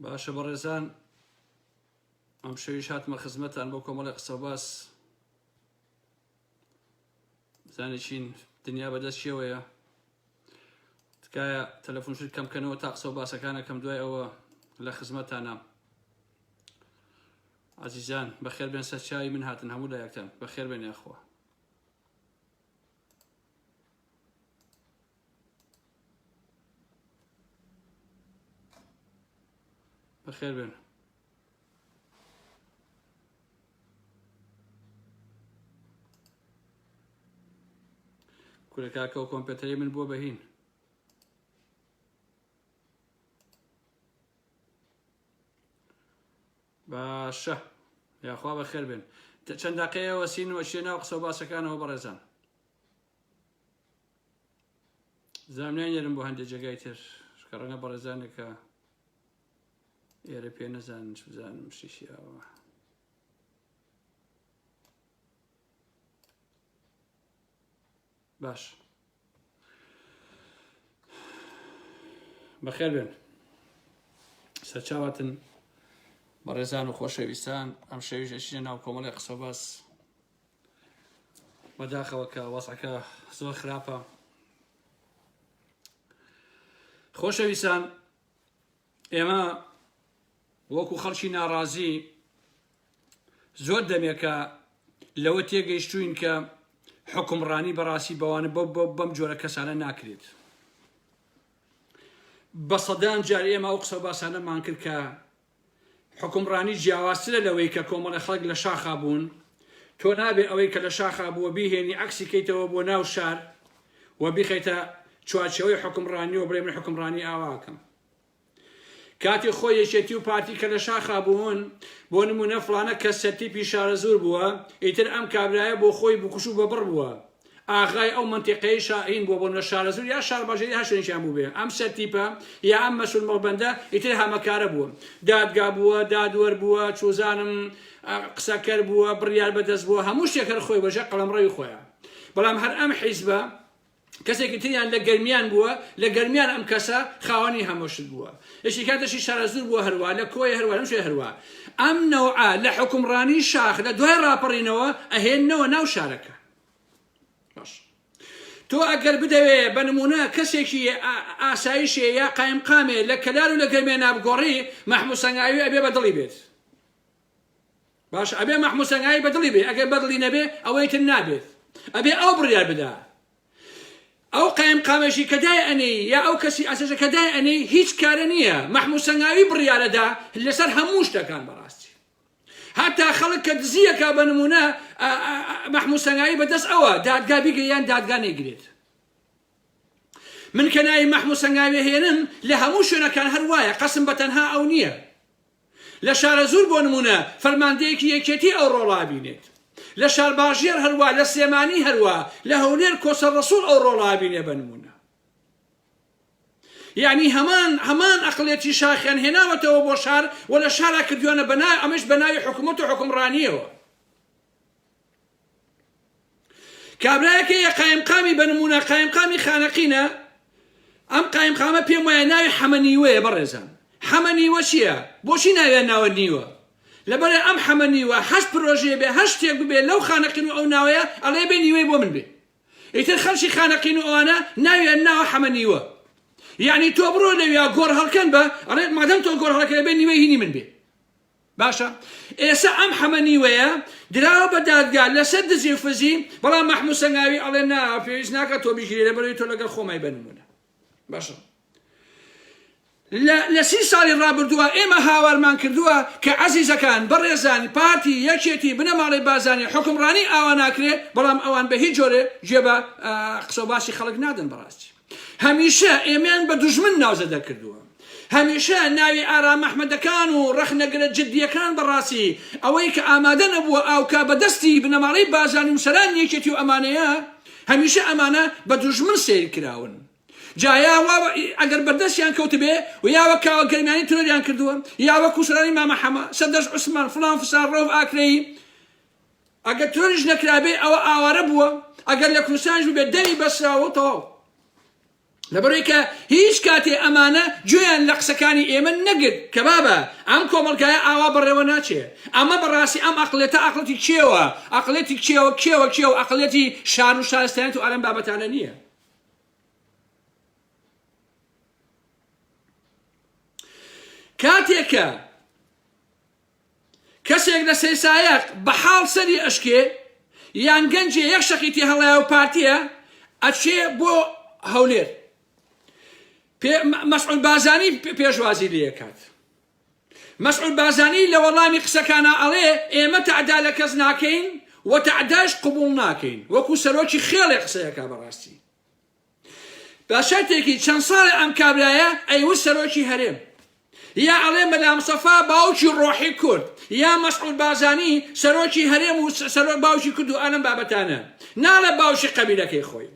باشە بەڕێزان ئەم شەویش هاتمە خزمەتان بۆ کۆمەڵی قسە و باس زانیچین دنیا بەدەست شێوەیە تکایە تەلەفۆنشت کەمکەنەوە تا قسە و باسەکانەکەم دوای ئەوە لە خزمەتانە عزیزان بەخێر بێن سەرچاوی من هاتن هەموو لایەکتان بەخێر بێن یاخوا بەخێر بێن کورە کاکە و کۆمپیۆتەری من بۆ بەهین باشە یاخوا بەخێر بێن چەند داقەیەوە سین و ئەچێ ناو قسە و باسەکانەوە بەڕێزان زانیان یێرم بۆ هەندێک جێگای تر کە ڕەنگە بەڕێزانێکە ئێرە پێ نەزانن چ بزانم شیشیاوە باش بەخێر بێن سەرچاواتن بەڕێزان و خۆشەویستان ئەم شەویش ئەچینە ناو کۆمەڵی قسە و باس بەداخەوە کە وەزعەکە زۆر خراپە خۆشەویستان ئێمە وەکو خەڵکی ناڕازی زۆر دەمێکە لەوە تێگەیشتوین کە حکومڕانی بەڕاستی بەوانە بەم جۆرە کەسانە ناکرێت بە سەدان جار ئێمە ئەو قسە و باسانەمان کرد کە حکومڕانی جیاوازترە لەوەی کە کۆمەڵی خەڵک لە شاخا بوون تۆ نابێ ئەوەی کە لە شاخا بووە بیهێنی عەکسی کەیتەوە بۆ ناو شار و بیخەیتە چوارچێوەی حکومڕانی و بڵێ من حکومڕانی ئاواکەم کاتی خۆی یەکێتی و پارتی کە لە شاخا بوون بۆ نمونە فڵانە کەس سەرتیپی شارە زۆر بووە ئیتر ئەم کابرایە بۆ خۆی بکوش و بەبڕ بووە ئاغای ئەو منتیقەی شاهین بۆ بۆ شارە زۆر یا شار باشێری هەشتێنشیان بوو بێ ئەم سەرتیپە یا ئەم مەسئول مەڵبەندە ئیتر هەمەکارە بووە دادگا بووە دادوەر بووە چۆزانم قسەکەر بووە بڕیار بەدەست بووە هەموو شتێکەر خۆی بەژە قەڵەمڕەوی خۆیان بەڵام هەر ئەم حیزبە کەسێکی تریان لە گەرمیان بووە لە گەرمیان ئەم کەسە خاوەنی هەمووشت بووە یەکی کاتەشی شارە زۆر بووە هەروە لە کۆی هەروە لەم شوێ هەروە ئەم نەوعە لە حکومڕانی شاخ لە دوای ڕاپەڕینەوە ئەهێننەوە ناو شارەکە باش تۆ ئەگەر بدەوێ بە نمونە کەسێکی ئاسایشێ یا قایمقامێ لە کەلار و لە گەرمێ نابگۆڕی مەحموود سەنگاوی ئەبێ بەدڵی بێت باش ئەبێ مەحموود سەنگاوی بەدڵی بێ ئەگەر بەدڵی نەبێ ئەوەی تر نابێت ئەبێ ئەو بڕیار بدا ئەو قایمقامێشی کە دای ئەنێ یا ئەو کەسی ئاسایشە کە دای ئەنێ هیچ کارە نییە مەحموود سەنگاوی بڕیارەدا لەسەر هەموو شتەکان بەڕاستی هەتا خەڵک کە دزیەکە بە نمونە مەحموود سەنگاوی بەدەست ئەوە دادگا بیگەیان دادگا نەیگرێت من کە ناوی مەحموود سەنگاوی هێنم لە هەموو شوێنەکان هەروایە قەسم بە تەنها ئەو نییە لە شارە زۆر بۆ نمونە فەرماندەیەکی یەکێتی ئەو ڕۆڵا بینێت لە شارباژێر هەروە لە سێمانی هەروە لە هەولێر کۆسە ڕەسوول ئەو ڕۆڵا بینێ بە نمونە یعنی هەمان ئەقڵێتی شاخیان هێناوەتەوە بۆ شار و لە شارا کردوانە ئەمەش بە ناوی حکوومەت و حکومڕانیەوە کابرایەکە یە قایمقامی بە نمونە قایمقامی خانەقینە ئەم قایمقامە پێم وایە ناوی حەمەنیوەیە بەڕێزان حەمەنیوە چییە بۆچی ناویان ناوە نیوە لەبەرێ ئەم حەمەنیوە هەشت پرۆژێ بێ هەشت شتێک ببێ لەو خانەقین و ئەو ناوەیە ئەڵێ بێ نیوەی بۆ من بێ ئیتر خەڵکی خانەقین و ئەوانە ناویان ناوە حەمەنیوە یعنی تۆ بڕۆ لەویا گۆڕ هەڵکەن بە ئەڵێ مادەم تۆ گۆڕ هەڵکەن بێ نیوەی هینی من بێ باشە ئێستا ئەم حەمەنیوەیە دراوە بە دادگا لەسەر دزی و فزی بەڵام مەحموود سەنگاوی ئەڵێ نا پێویست ناکات تۆ بیگیرێ لەبەرەوەی تۆ لەگەڵ خۆمای بنمونە باشە لە 30 ساڵی ڕابردووە ئێمە هاوارمان کردووە کە عەزیزەکان بەڕێزانی پارتی یەکێتی بنەماڵی بازانی حکومڕانی ئاوا ناکرێت بەڵام ئەوان بە هیچ جۆرێ گوێ بە قسە و باسی خەڵک نادەن بەڕاستی هەمیشە ئێمەیان بە دوژمن ناوزەدە کردووە هەمیشە ناوی ئارام ئەحمەدەکان و ڕەخنەگرە جددیەکان بەڕاستی ئەوەی کە ئامادە نەبووە ئاوکا بەدەستی بنەماڵی بازانی و سەران یەکێتی و ئەمانەیە هەمیشە ئەمانە بە دوژمن سیر کراون جایا ئەگەر بەردەستیان کەوت بێ و یاوە کاوە گەرمیانی ترۆریان کردووە یاوە کوسرانی مامەحەمە سەردەش عوسمان فڵان فسان ڕۆڤ ئاکرەی ئەگەر ترۆریش نەکرابێ ئەوە ئاوارە بووە ئەگەر لە کوردستانش بێ دەمی بەسراوە تەواو لەبەرەوەی هیچ کاتێ ئەمانە گوێیان لە قسەکانی ئێمە نەگرت کە بابە ئەم کۆمەڵگایە ئاوا بەڕێوە ناچێ ئەمە بەڕاستی ئەم ئەقڵێتە ئەقڵەتی کێوە ئەقڵێتی کێوە ئەقڵێتی شار و شارستانیت و ئەلەم بابەتانە نییە. کاتێکە کەسێک لە سێسایەق بە حاڵ سەری ئەشکێ یان گەنجێ یەک شەقیتی هەڵایە و پارتیە ئەچێ بۆ هەولێر مەسعود بازانی پێشوازی لێ کات. مەسعود بازانی لە وەڵامی قسەکانە ئەڵێ ئێمە تەعدا لە کەس ناکەین و تەعداش قبوڵ ناکەین وەکو سەرۆکی خێڵێ قسەیەکا بەڕاستی. بە شەرتێکی چەند ساڵی ئەم کابرایە ئەیوت سەرۆکی هەرێم یا ئەڵێ مەلا مستەفا باوکی ڕۆحی کورد یا مەسعود بازانی سەرۆکی هەرێم و باوکی کورد و ئەلەم بابەتانە ناڵە باوشی قەبیلەکەی خۆی.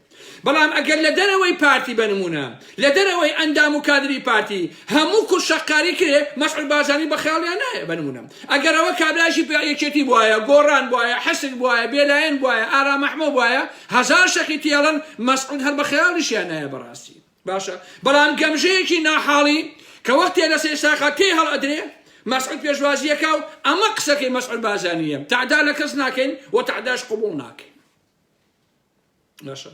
بەڵام ئەگەر لە دەرەوەی پارتی بنمونە لە دەرەوەی ئەندام و کادری پارتی هەموو کوشەقکاری کرێ مەسعود بازانی بە خەیاڵیان نایە بنمونە. ئەگەرەوە کابرایشی یەکێتی بواە گۆڕان بواە حەسن بواە بێلایەن بواە ئارا مەحموود بواە هەزار شەقی تێڵن مەسعود هەر بە خەیاڵیشیان نایە بەڕاستی. باشە بەڵام گەمژەیەکی ناحاڵی کە وەختێ لە سێساقا تێی هەڵئەدرێ مەسعود پێشوازیەکە و ئەمە قسەکەی مەسعود بازانیە تەعدا لە کەس ناکەین و تەعداش قبوڵ ناکەین. باشە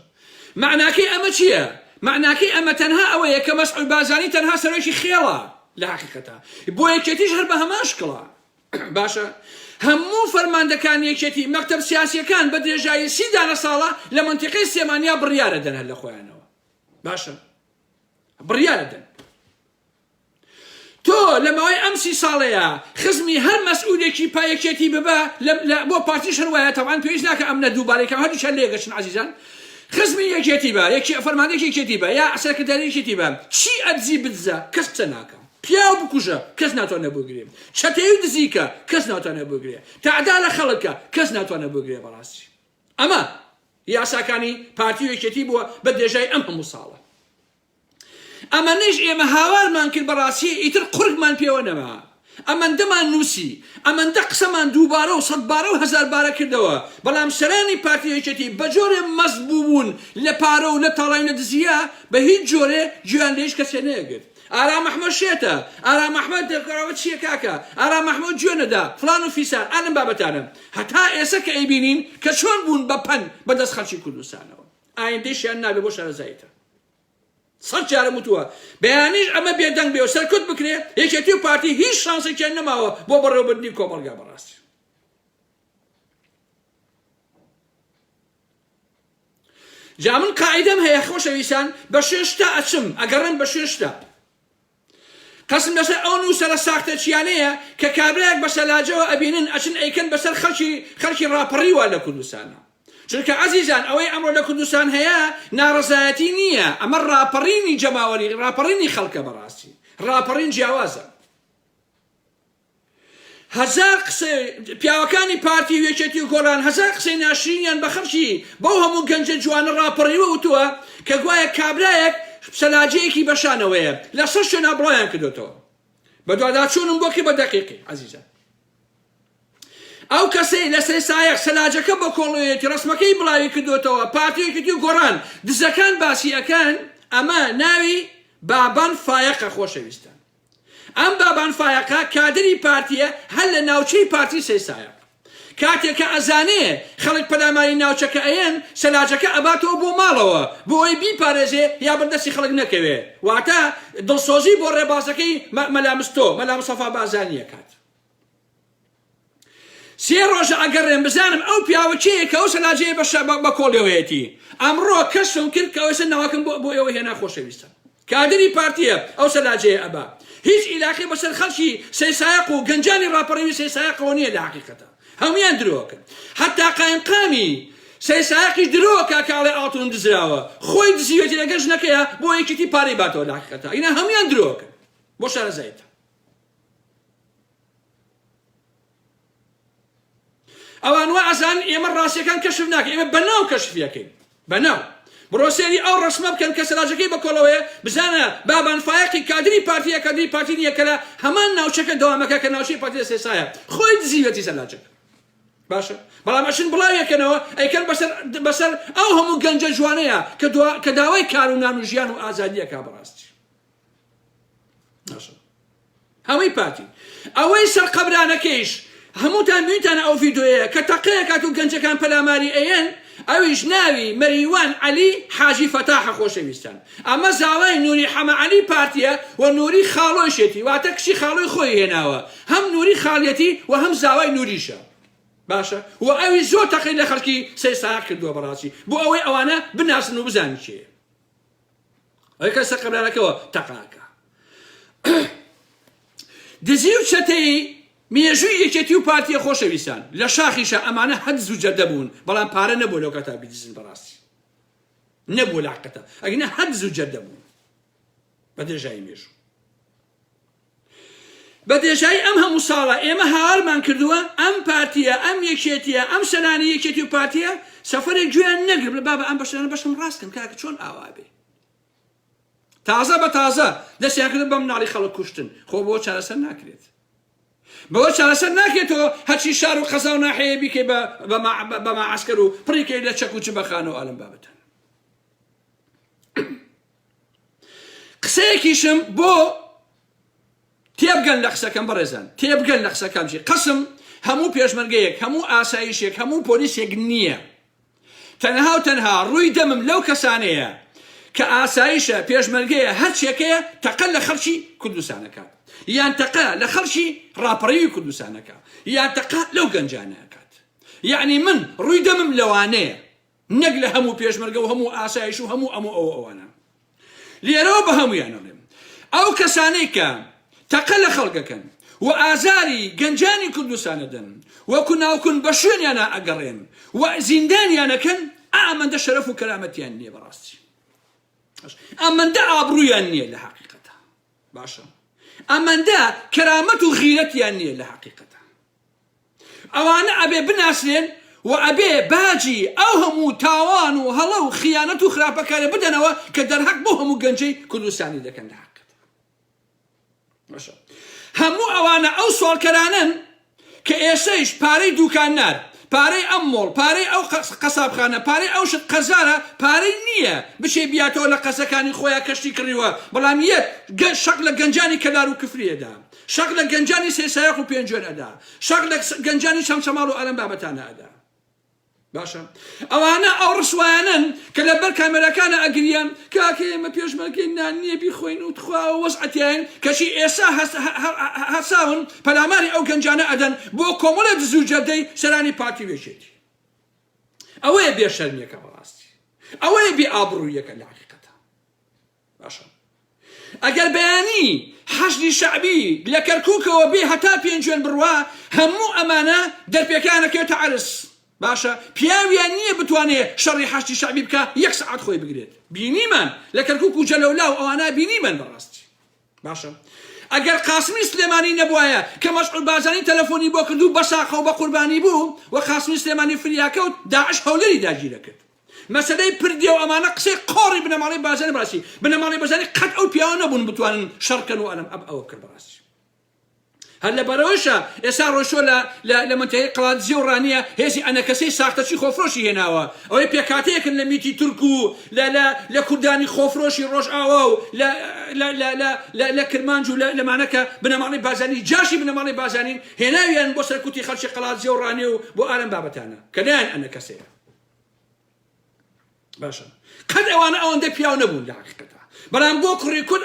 معناکەی ئەمە چییە؟ معناکەی ئەمە تەنها ئەوەیە کە مەسعود بازانی تەنها سەرۆکی خێڵە لە حەقیقەتە بۆ یەکێتیش هەر بە هەماشکڵە. باشە هەموو فەرماندەکان یەکێتی مەکتەب سیاسیەکان بە درێژایی 30 دانە ساڵە لە منتیقەی سێمانیا بڕیارە دەن هەر لە خۆیانەوە. باشە بڕیارە دەن. تۆ لە ماوەی ئەم 30 ساڵەیە خزمی هەر مەسئولێکی پایەکێتی ببە بۆ پارتیش هەروایە تەوان پێویست ناکە ئەم نە دووبارەیەکەم هەردوو چەند لێگەشن عەزیزان خزمی یەکێتی بە فەرماندەیەکی یەکێتی بە یا سەرکرداریەکێتی بە چی ئەدزی بدزە کەس قسە ناکە پیاو بکوژە کەس ناتوانێت بگرێ چەتەی دزیکە کەس ناتوانێت بگرێ تەعدا لە خەڵکە کەس ناتوانێت بگرێ. بەڕاستی ئەمە یاساکانی پارتی یەکێتی بووە بە درێژای ئەم هەموو ساڵە. ئەمەنەش ئێمە هاوارمان کرد بەڕاستی ئیتر قورگمان پێوە نەما ئەمەندەمان نووسی ئەمەندە قسەمان دووبارە و 100 بارە و 1000 بارە کردەوە بەڵام سەرانی پارتی یەکێتی بە جۆرێ مەزبوو بوون لە پارە و لە تاڵای لە دزیە بە هیچ جۆرێ گویان لێش کەسێ نەیەگرت. ئارا مەحمەد شێتە ئارا مەحمەد دەکەڕەوە چییە کاکە ئارا مەحمەد گوێنەدا فلان و فیسان ئەلم بابەتانم هەتا ئێستا کە ئەیبینین کە چۆن بوون بە پەن بەدەست خەڵکی کوردستانەوە ئایندەیشیان نابێ بۆ شارەزاییتە. 100 جارە وتووە بەیانیش ئەمە بێدەنگ بێ و سەرکوت بکرێ یەکێتی و پارتی هیچ شانسێکیان نەماوە بۆ بەڕێوەبردنی کۆمەڵگا. بەڕاستی جا من قاعدەم هەیە خۆشەویستان بە شێشتا ئەچم ئەگەڕێن بە شێشتا قەسم لەسەر ئەو نووسە لە ساختە چیانەیە کە کابرایەک بە سەلاجەوە ئەبینن ئەچن ئەیکەن بەسەر خەڵکی ڕاپەڕیوە لە کوردستانە. چونکە عەزیزان ئەوەی ئەمڕۆ لە کوردستان هەیە ناڕەزایەتی نییە ئەمە ڕاپەڕینی جەماوەری ڕاپەڕینی خەڵکە. بەڕاستی ڕاپەڕین جیاوازە. هەزار قسە پیاوەکانی پارتی یەکێتی و گۆڕان هەزار قسەی ناشرینیان بە خەڵکی بەو هەموو گەنجە جوانە ڕاپەڕیوە وتووە کە گوایە کابرایەک سەلاجەیەکی بەشانەوەیە لە سەر شوێنە بڵایان کردوتەوە بە دوواداچوونم بۆکی بە دەقیقی. عەزیزان ئەو کەسەی لە سێسایەق سەلاجەکە بە کۆڵەوەیەتی ڕسمەکەی بڵاوی کردوتەوە پارتی یەکێتی و گۆڕان دزەکان باسی ئەکەن ئەمە ناوی بابان فایەقە. خۆشەویستان ئەم بابان فایەقە کادری پارتیە هەر لە ناوچەی پارتی سێسایەق کاتێککە ئەزانێ خەڵک پەلاماری ناوچەکە ئەیەن سەلاجەکە ئەباتەوە بۆ ماڵەوە بۆ ئەوی بیپارێزێ یا بەردەستی خەڵک نەکەوێ واتە دڵسۆزی بۆ ڕێبازەکەی مەلا مستەفا بازانیە کات. 3 ڕۆژە ئەگەڕێن بزانم ئەو پیاوەکەیە کە ئەو سەلاجەیە بە کۆڵەوەیەتی ئەمڕۆ کەسم کرد کە ئەوسە ناواکەم بۆ ئێوە هێنا. خۆشەویستە کادری پارتیە ئەو سەلاجەیە ئەبا هیچ ئیلاقی بەسەر خەڵکی سێسایەق و گەنجانی ڕاپەڕەوی سێسایەقەوە نییە لە حەقیقەتە هەمویان درۆکن حتا قایمقامی سێسایەقیش درۆکە کاڵێ ئاڵتون دزراوە خۆی دزیوێتی لەگە ژنەکەیە بۆ یەکێتی پارەی باتەوە لە حەقیقەتە ئینە هەمویان درۆکن بۆ شارەزاییتە. ئەوان وا ئەزان ئێمە ڕاستیەکان کەشف ناکەین ئێمە بەناو کەشفیەکەین بەناو بڕۆسێری ئەو ڕسمە بکەن کە سەلاجەکەی بە کۆڵەوەیە بزانە بابان فایەقی کادری پارتیە کادری پارتی نییە کە لە هەمان ناوچەکە دەوامەکە کە ناوچەی پارتی سێسایە خۆی دزیوێتی سەلاجەکە. باشە بەڵام ئەچن بڵاویەکەنەوە ئەیکەن بەسەر ئەو هەموو گەنجە جوانەیە کە داوای کار و نان و ژیان و ئازادیەکە بەڕاستی هەمووی پاتی ئەوەی سەر قەبرانەکەیش هەمووتان بینیتانە ئەو ڤیدۆیەیە کە تەقەیە کات و گەنجەکان پەلاماری ئەیەن ئەویش ناوی مەریوان عەلی حاجی فەتاحە خۆشەویستان ئەمە زاوای نووری حەمەعەلی پارتیە و نووری خاڵۆشێتی واتە کچی خاڵۆی خۆی هێناوە هەم نووری خاڵیەتی و هەم زاوای نووریشە باشە و ئەوی زۆر تەقەی لە خەڵکی سێساق کردووە بەڕاستی بۆ ئەوەی ئەوانە بناسن و بزانن چێ ئەوەی کە سەر قەبرانەکەەوە تەقاکە دزی و چەتەی مێژووی یەکێتی و پارتیە خۆشەویستان لە شاخیشە ئەمانە هەدز و جەردە بوون بەڵام پارە نەبوو لەو کەتا بیدزن بەڕاستی نەبوو لاقەتە ئەگەنە هەدز و جەردە بوون بە درێژایی مێژوو بە درێژایی ئەم هەموو ساڵە ئێمە هاوارمان کردووە ئەم پارتیە ئەم یەکێتیە ئەم سەرانی یەکێتی و پارتیە سەفەرێک گوێیان نەگرم لە بابە ئەم بەشانە بەشم ڕاستکەم کاکە چۆن ئاوا بێ تازە بە تازە دەستیان کرد بەم ناڵی خەڵک کوشتن خۆ بۆ چارەسەر ناکرێت بەوە چارەسەر ناکرێتەوە هەرچی شار و قەزا و ناحەیە بیکەی بە ماعەسکەر و پڕیکەی لە چەک و چ بەخانەوە ئالم بابەتەن قسەیەکیشم بۆ تێبگەن لە قسەکەم بەڕێزان تێبگەن لە قسەکەمشی قسم هەموو پێشمەرگەیەک هەموو ئاسایشێک هەموو پۆلیسێک نییە تەنها و تەنها ڕووی دەمم لەو کەسانەیە کە ئاسایشە پێشمەرگەیە هەرچێکەیە تەقە لە خەڵکی کوردستانەکە یان تەقە لە خەڵکی ڕاپەڕەوی کوردستانەکە یان تەقە لەو گەنجانەکات یعنی من ڕووی دەمم لەوانەیە نەک لە هەموو پێشمەرگە و هەموو ئاسایش و هەموو ئەوانە لێرەوە بە هەمویانەڵێم ئەو کەسانەی کە تەقە لە خەڵکەکەن و ئازاری گەنجانی کوردستانە دەن وەکو ناوکون بە شوێنیانە ئەگەڕێن و زیندانیانەکەن ئەمەندە شەرەف و کەرامەتیان نییە بەڕاستی ئەمەندە ئابڕوویان نییە لە حەقیقەتە باشە ئەمەندە کەرامەت و غیرەتیان نییە لە حەقیقەتە ئەوانە ئەبێ بناسرێن و ئەبێ باجی ئەو هەموو تاوان و هەڵە و خیانەت و خراپەکارە بدەنەوە کە دەرهەق بۆ هەموو گەنجەی کوردستانی دەکەن لە حەقیقەتە باشە هەموو ئەوانە ئەو سوالکەرانن کە ئێسەیش پارەی دوکاننار پارەی ئەم مۆڵ پارەی ئەو قەسابخانە پارەی ئەو شت قەزارە پارەی نییە بچێ بیاتەوە لە قەزەکانی خۆیان کەشتی کڕیوە بەڵام یەک شەق لە گەنجانی کەلار و کفریەدا شەق لە گەنجانی سێسایەق و پێنجۆن ئەدا شەق لە گەنجانی شەمشەماڵ و ئەلەم بابەتانە ئەدا باشە ئەوانە ئەو ڕسوایانن کە لەبەر کامێرەکانە ئەگریان کاکە ئێمە پێشمەرگەی نان نییە بیخۆین و تخوا و وەزعەتیان کەچی ئێستا هەساون پەلاماری ئەو گەنجانە ئەدەن بۆ کۆمەڵە دز و جەردەی سەرانی پارتی وێژێتی ئەوەیە بێشەرمیەکە بەڕاستی ئەوەیە بێئابڕوویەکە لە حەقیقەتە باشە ئەگەر بەیانی حەشدی شەعبی لە کەرکووکەوە بێ هەتا پێنجوێن بڕوا هەموو ئەمانە دەرپێکانەکەوێتە عەرس باشە پیاویان نییە بتوانێت شەڕی حەشتی شەعبی بکە یەک سەعات خۆی بگرێت بینیمان لە کەرکووک و جەلەولاو ئەوانە بینیمان بەڕاستی باشە ئەگەر قاسمی سلێمانی نەبوایە کە مەشعول بازانی تەلەفۆنی بۆ کردو بەساخە و بە قوربانی بوو و قاسمی سلێمانی فریاکەوت داعش هەولەری داگیرە کرد مەسەلەی پردیە و ئەمانە قسەی قۆڕی بنەماڵی بازانی بەڕاستی بنەماڵی بازانی قەت ئەو پیاوە نەبوون بتوانن شەڕکەن و ئەلەم ئەوە کرد بەڕاستی هەر لەبەرەوەشە ئێستا ڕۆژۆ لە منتەقەی قەڵاتزیە و ڕانیە هێزی ئەنەکەسەی ساختەچی خۆفرۆشی هێناوە ئەوەی پێکاتەیەکن لە میتی تورک و لە کوردانی خۆفرۆشی ڕۆژئاوا و لە کرمانج و لەمانەکە بنەماڵی بازانی جاشی بنەماڵی بازانین هێناویان بۆ سەرکوتی خەڵکی قەڵاتزیە و ڕانیە و بۆ ئالەم بابەتانە کە لایەن ئەنەکەسەیە باشە قەت ئەوانە ئەوەندە پیاو نەبوون لە حەقیقەتە بەڵام بۆ کوڕی کورد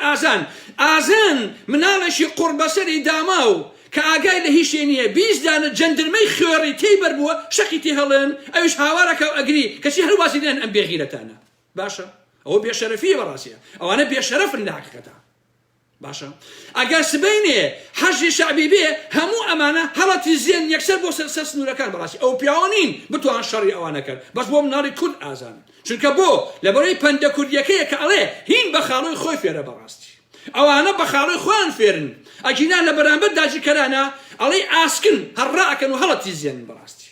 ئازان مناڵێکی قوربەسەری داما و کە ئاگای لە هیچ شتێ نییە 20 دانە جەندرمەی خوێڕی تێی بەربووە شەقی تێ هەڵێن ئەویش هاوارەکە و ئەگری کەچی هەرواسی دێن ئەم بێغیرەتانە باشە ئەوە بێشەرەفیە بەڕاستیە ئەوانە بێشەرەفن لە حەقیقەتە باشە ئەگەر سبەینێ حەشی شەعبی بێ هەموو ئەمانە هەڵەتی زیێن یەکسەر بۆ سەر سنوورەکان بەڕاستی ئەو پیاوە نین بتوان شەڕی ئەوانە کرد بەس بۆ مناڵی کورد ئازان چونکە بۆ لەبەرەوەی پەندە کوردیەکەیە کە ئەڵێ هین بە خاڵۆی خۆی فێرە بەڕاستی ئەوانە بە خاڵۆی خۆیان فێرن ئەجینان لە بەرامبەر داجیکەرانە ئەڵێ ئاسکن هەڕائەکەن و هەڵەتی زیێن بەڕاستی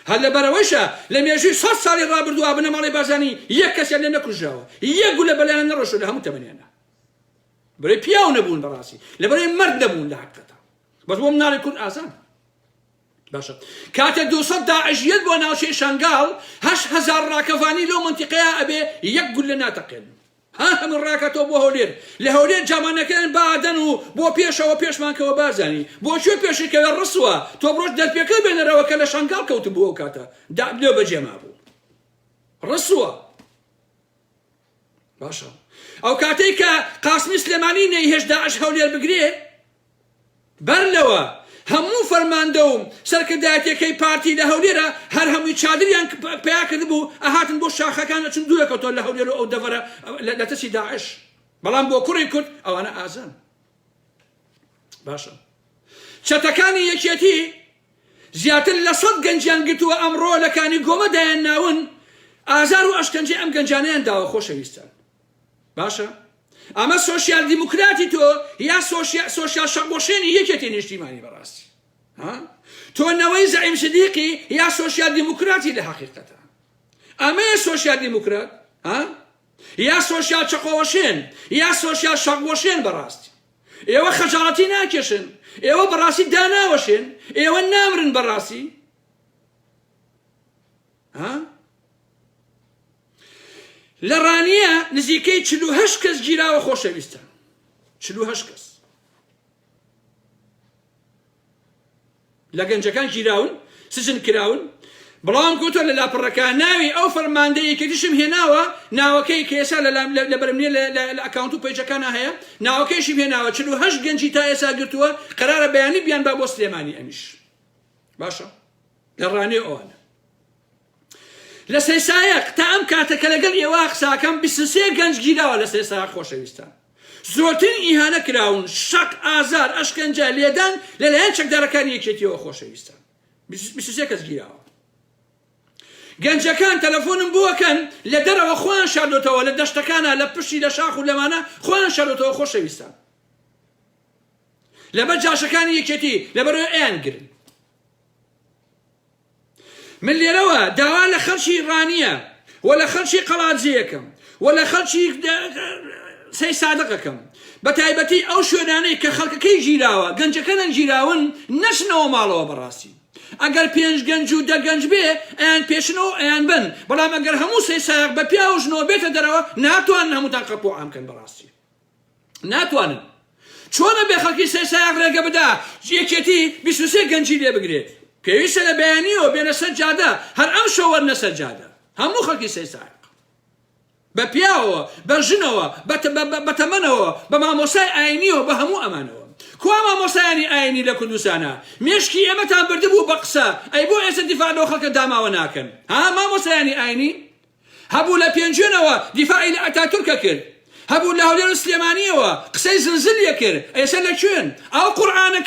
هەر لەبەرەوەیشە لە مێژووی 100 ساڵی ڕابردووە بنەماڵی بازانی یەک کەسیان لێ نەکوژراوە یەک گول لە بەلایان نەڕۆشتووە لە هەموو تەمەنیانە بەرەوەی پیاو نەبوون بەڕاستی لەبەرەوەی مەرد نەبوون لە حەقیقەتە بەس بۆ مناڵی کورد ئازان باشە کاتە 200 داعشیەت بۆ ناوچەی شنگال 8,000 ڕاکەفانی لەو منتیقەیە ئەبێ یەک گول لە ناتەقێن ها من ڕاکەتەوە بۆ هەولێر لە هەولێر جامانەکەیان بادەن و بۆ پێشەوە پێشمانکەوە بازانی بۆ کوێ پێشەکەوێ ڕسووە تۆ بڕۆژ دەرپێکە بێنەرەوە کە لە شنگال کەوت بوو ئەو کاتە لێ بەجێما بوو ڕسووە باشە ئەو کاتەی کە قاسمی سلێمانی نەیهێش داعش هەولێر بگرێ بەر لەوە هەموو فەرماندە و سەرکردایەتەکەی پارتی لە هەولێرە هەر هەمووی چادریان پیا کرد بوو ئەهاتن بۆ شاخەکان ئەچون دوورەکەوتۆ لە هەولێر و ئەو دەڤەرە لە تەسی داعش بەڵام بۆ کوڕی کورد ئەوانە ئازان باشە چەتەکانی یەکێتی زیاتر لە 100 گەنجیان گرتووە ئەمڕۆ لەکانی گۆمەدایان ناون ئازار و ئەشکەنجەی ئەم گەنجانەیان داوە خۆشەویستان باشە ئەمە سۆشیال دیموکراتی تۆ یا سۆشیال شەقبۆشێنی یەکێتی نیشتیمانی بەڕاستی تۆ نەوەی زەعیم سدیقی یا سۆشیال دیموکراتی لە حەقیقەتە ئەمەیە سۆشیال دیموکرات یا سۆشیال چەقۆوەشێن یا سۆشیال شەقبۆشێن بەڕاستی ئێوە خەجاڵەتی ناکێشن ئێوە بەڕاستی داناوەشێن ئێوە نامرن بەڕاستی لە ڕانیە نزیکەی 48 کەس گیراوە خۆشەویستە 48 کەس لە گەنجەکان گیراون سجن کراون بەڵام گوتۆ لە لاپەڕەکان ناوی ئەو فەرماندەیە کە دیشم هێناوە ناوەکەی کە ئێستا لە بەرمنیە لە ئەکاونت و پێیجەکانە هەیە ناوەکەیشم هێناوە 48 گەنجی تا ئێستا گرتووە قەرارە بەیانی بیان با بۆ سلێمانی ئەمیش باشە لە ڕانێ ئەوانە لە سێسایەق تا ئەم کاتەکە لەگەڵ ئێوە قساکەم 23 گەنج گیراوە لە سێسایەق خۆشەویستان زۆرترین ئیهانە کراون شەق ئازار ئەشکەنجە لێدان لەلایەن چەکدارەکانی یەکێتیەوە خۆشەویستان 23 کەس گیراوە گەنجەکان تەلەفۆنم بووەکەن لە دەرەوە خۆیان شاردۆتەوە لە دەشتەکانە لە پشتی لە شاخ و لەمانە خۆیان شاردۆتەوە خۆشەویستان لەبەر جاشەکانی یەکێتی لەبەرەوە ئەیان گرن من لێرەوە داوا لە خەڵکی ڕانیە و لە خەڵکی قەڵاتجێیەکەم و لە خەڵکی سەی سادقەکەم بە تایبەتی ئەو شوێنانەی کە خەڵکەکەی گیراوە گەنجەکەنان گیراون نەچنەوە ماڵەوە بەڕاستی ئەگەر 5 گەنج و 10 گەنج بێ ئەیان پێشنەوە ئەیان بن بەڵام ئەگەر هەموو سەی سایەق بە پیا و ژنەوە بێتە دەرەوە ناتوانن هەمووتان قەپۆ ئامکەن بەڕاستی ناتوانن چۆنە بێ خەڵکی سەی سایەق ڕێگە بدا یەکێتی 23 گەنجی لێ بگرێت پێویستە لە بەیانیەوە بێنە سەر جادە هەر ئەم شەو وەرنە سەر جادە هەموو خەڵکی سەی سایەق بە پیاوەوە بە ژنەوە بە تەمەنەوە بە مامۆسای ئاینیەوە بە هەموو ئەمانەوە کوا مامۆسایانی ئاینی لە کوردستانە مێشکی ئێمەتان بردبوو بە قسە ئەی بۆ ئێستا دیفاع لەو خەڵکە داماوە ناکەن مامۆسایانی ئاینی هەبوو لە پێنجێنەوە دیفاعی لە ئەتاتورکە کرد هەبوو لە هەولێر و سلێمانیەوە قسەی زلزلیە کرد ئێستا لەکوێن ئەو قورئانە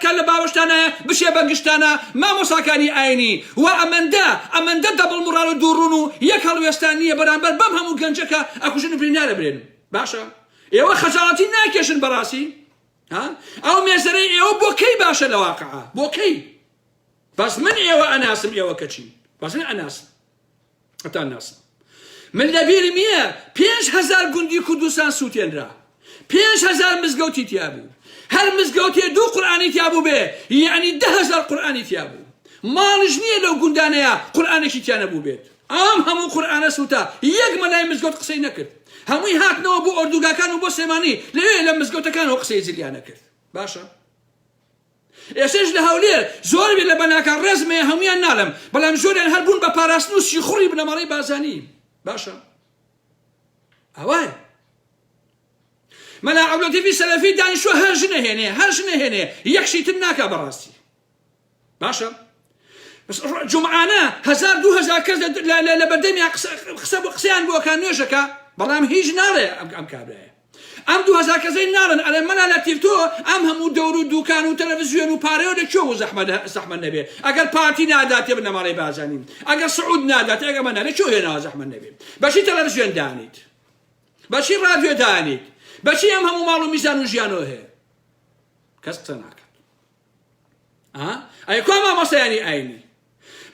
کە لە باوەشتانە بشێ بە گشتانە مامۆساکانی ئاینی و ئەمەندە دەبڵ موڕال و دووڕون و یەک هەڵوێستان نییە بەرامبەر بەم هەموو گەنجەکە ئەکوژن و برینارە برێن باشە ئێوە خەجاڵەتی ناکێشن بەڕاستی ئەو مێزەرەی ئێوە بۆ کەی باشە لە واقعە بۆ کەی بەس من ئێوە ئەناسم ئێوە کەچی بەس من ئەناسم ئەتان ناسم من لەبیرم نییە 5,000 گوندی کوردستان سووتێنرا 5,000 مزگەوتی تیا بوو هەر مزگەوتێ 2 قورئانی تیا بوو بێ یعنی 10,000 قورئانی تیا بوو ماڵش نییە لەو گوندانەیە قورئانێکی تیا نەبوو بێت ئەم هەموو قورئانە سووتە یەک مەلای مزگەوت قسەی نەکرد هەمووی هاتنەوە بۆ ئۆردوگاکان و بۆ سێمانی لەوێ لە مزگەوتەکانەوە قسەی زلیانە کرد باشە ئێسش لە هەولێر زۆر بێت لە بەناکان ڕێزمەیە هەمویان ناڵم بەڵام زۆریان هەربوون بە پاراستن و سیخوڕی بنەماڵی بازانی باشە ئەوە مەلا عەبدولەتیفی سەلەفی دانیشتووە هەر ژنە هێنێ یەکشی تر ناکا بەڕاستی باشە جومعانە 1,000-2,000 کەس لە بەردەمیان قسەیان بۆکان نوێژەکە بەڵام هیچ ناڵێ ئەم کابرایە ئەم 2,000 کەسەی ناڵن ئەڵێ مەلا لەتیفتۆ ئەم هەموو دەور و دوکان و تەلەڤیزیۆن و پارەوە لەکوێوە زەحمەت نەبێ ئەگەر پارتی ناداتێ بنەماڵەی بازانین ئەگەر سعود نادات ئەگەر مەنا لەکوێ هێناوە زەحمەت نەبێ بەچی تەلەڤیزیۆن دانیت بەچی ڕادیۆ دانیت بەچی ئەم هەموو ماڵ و میزان و ژیانەوە هەیە کەس قسە ناکات ئەی کوا مامۆسایانی ئاینی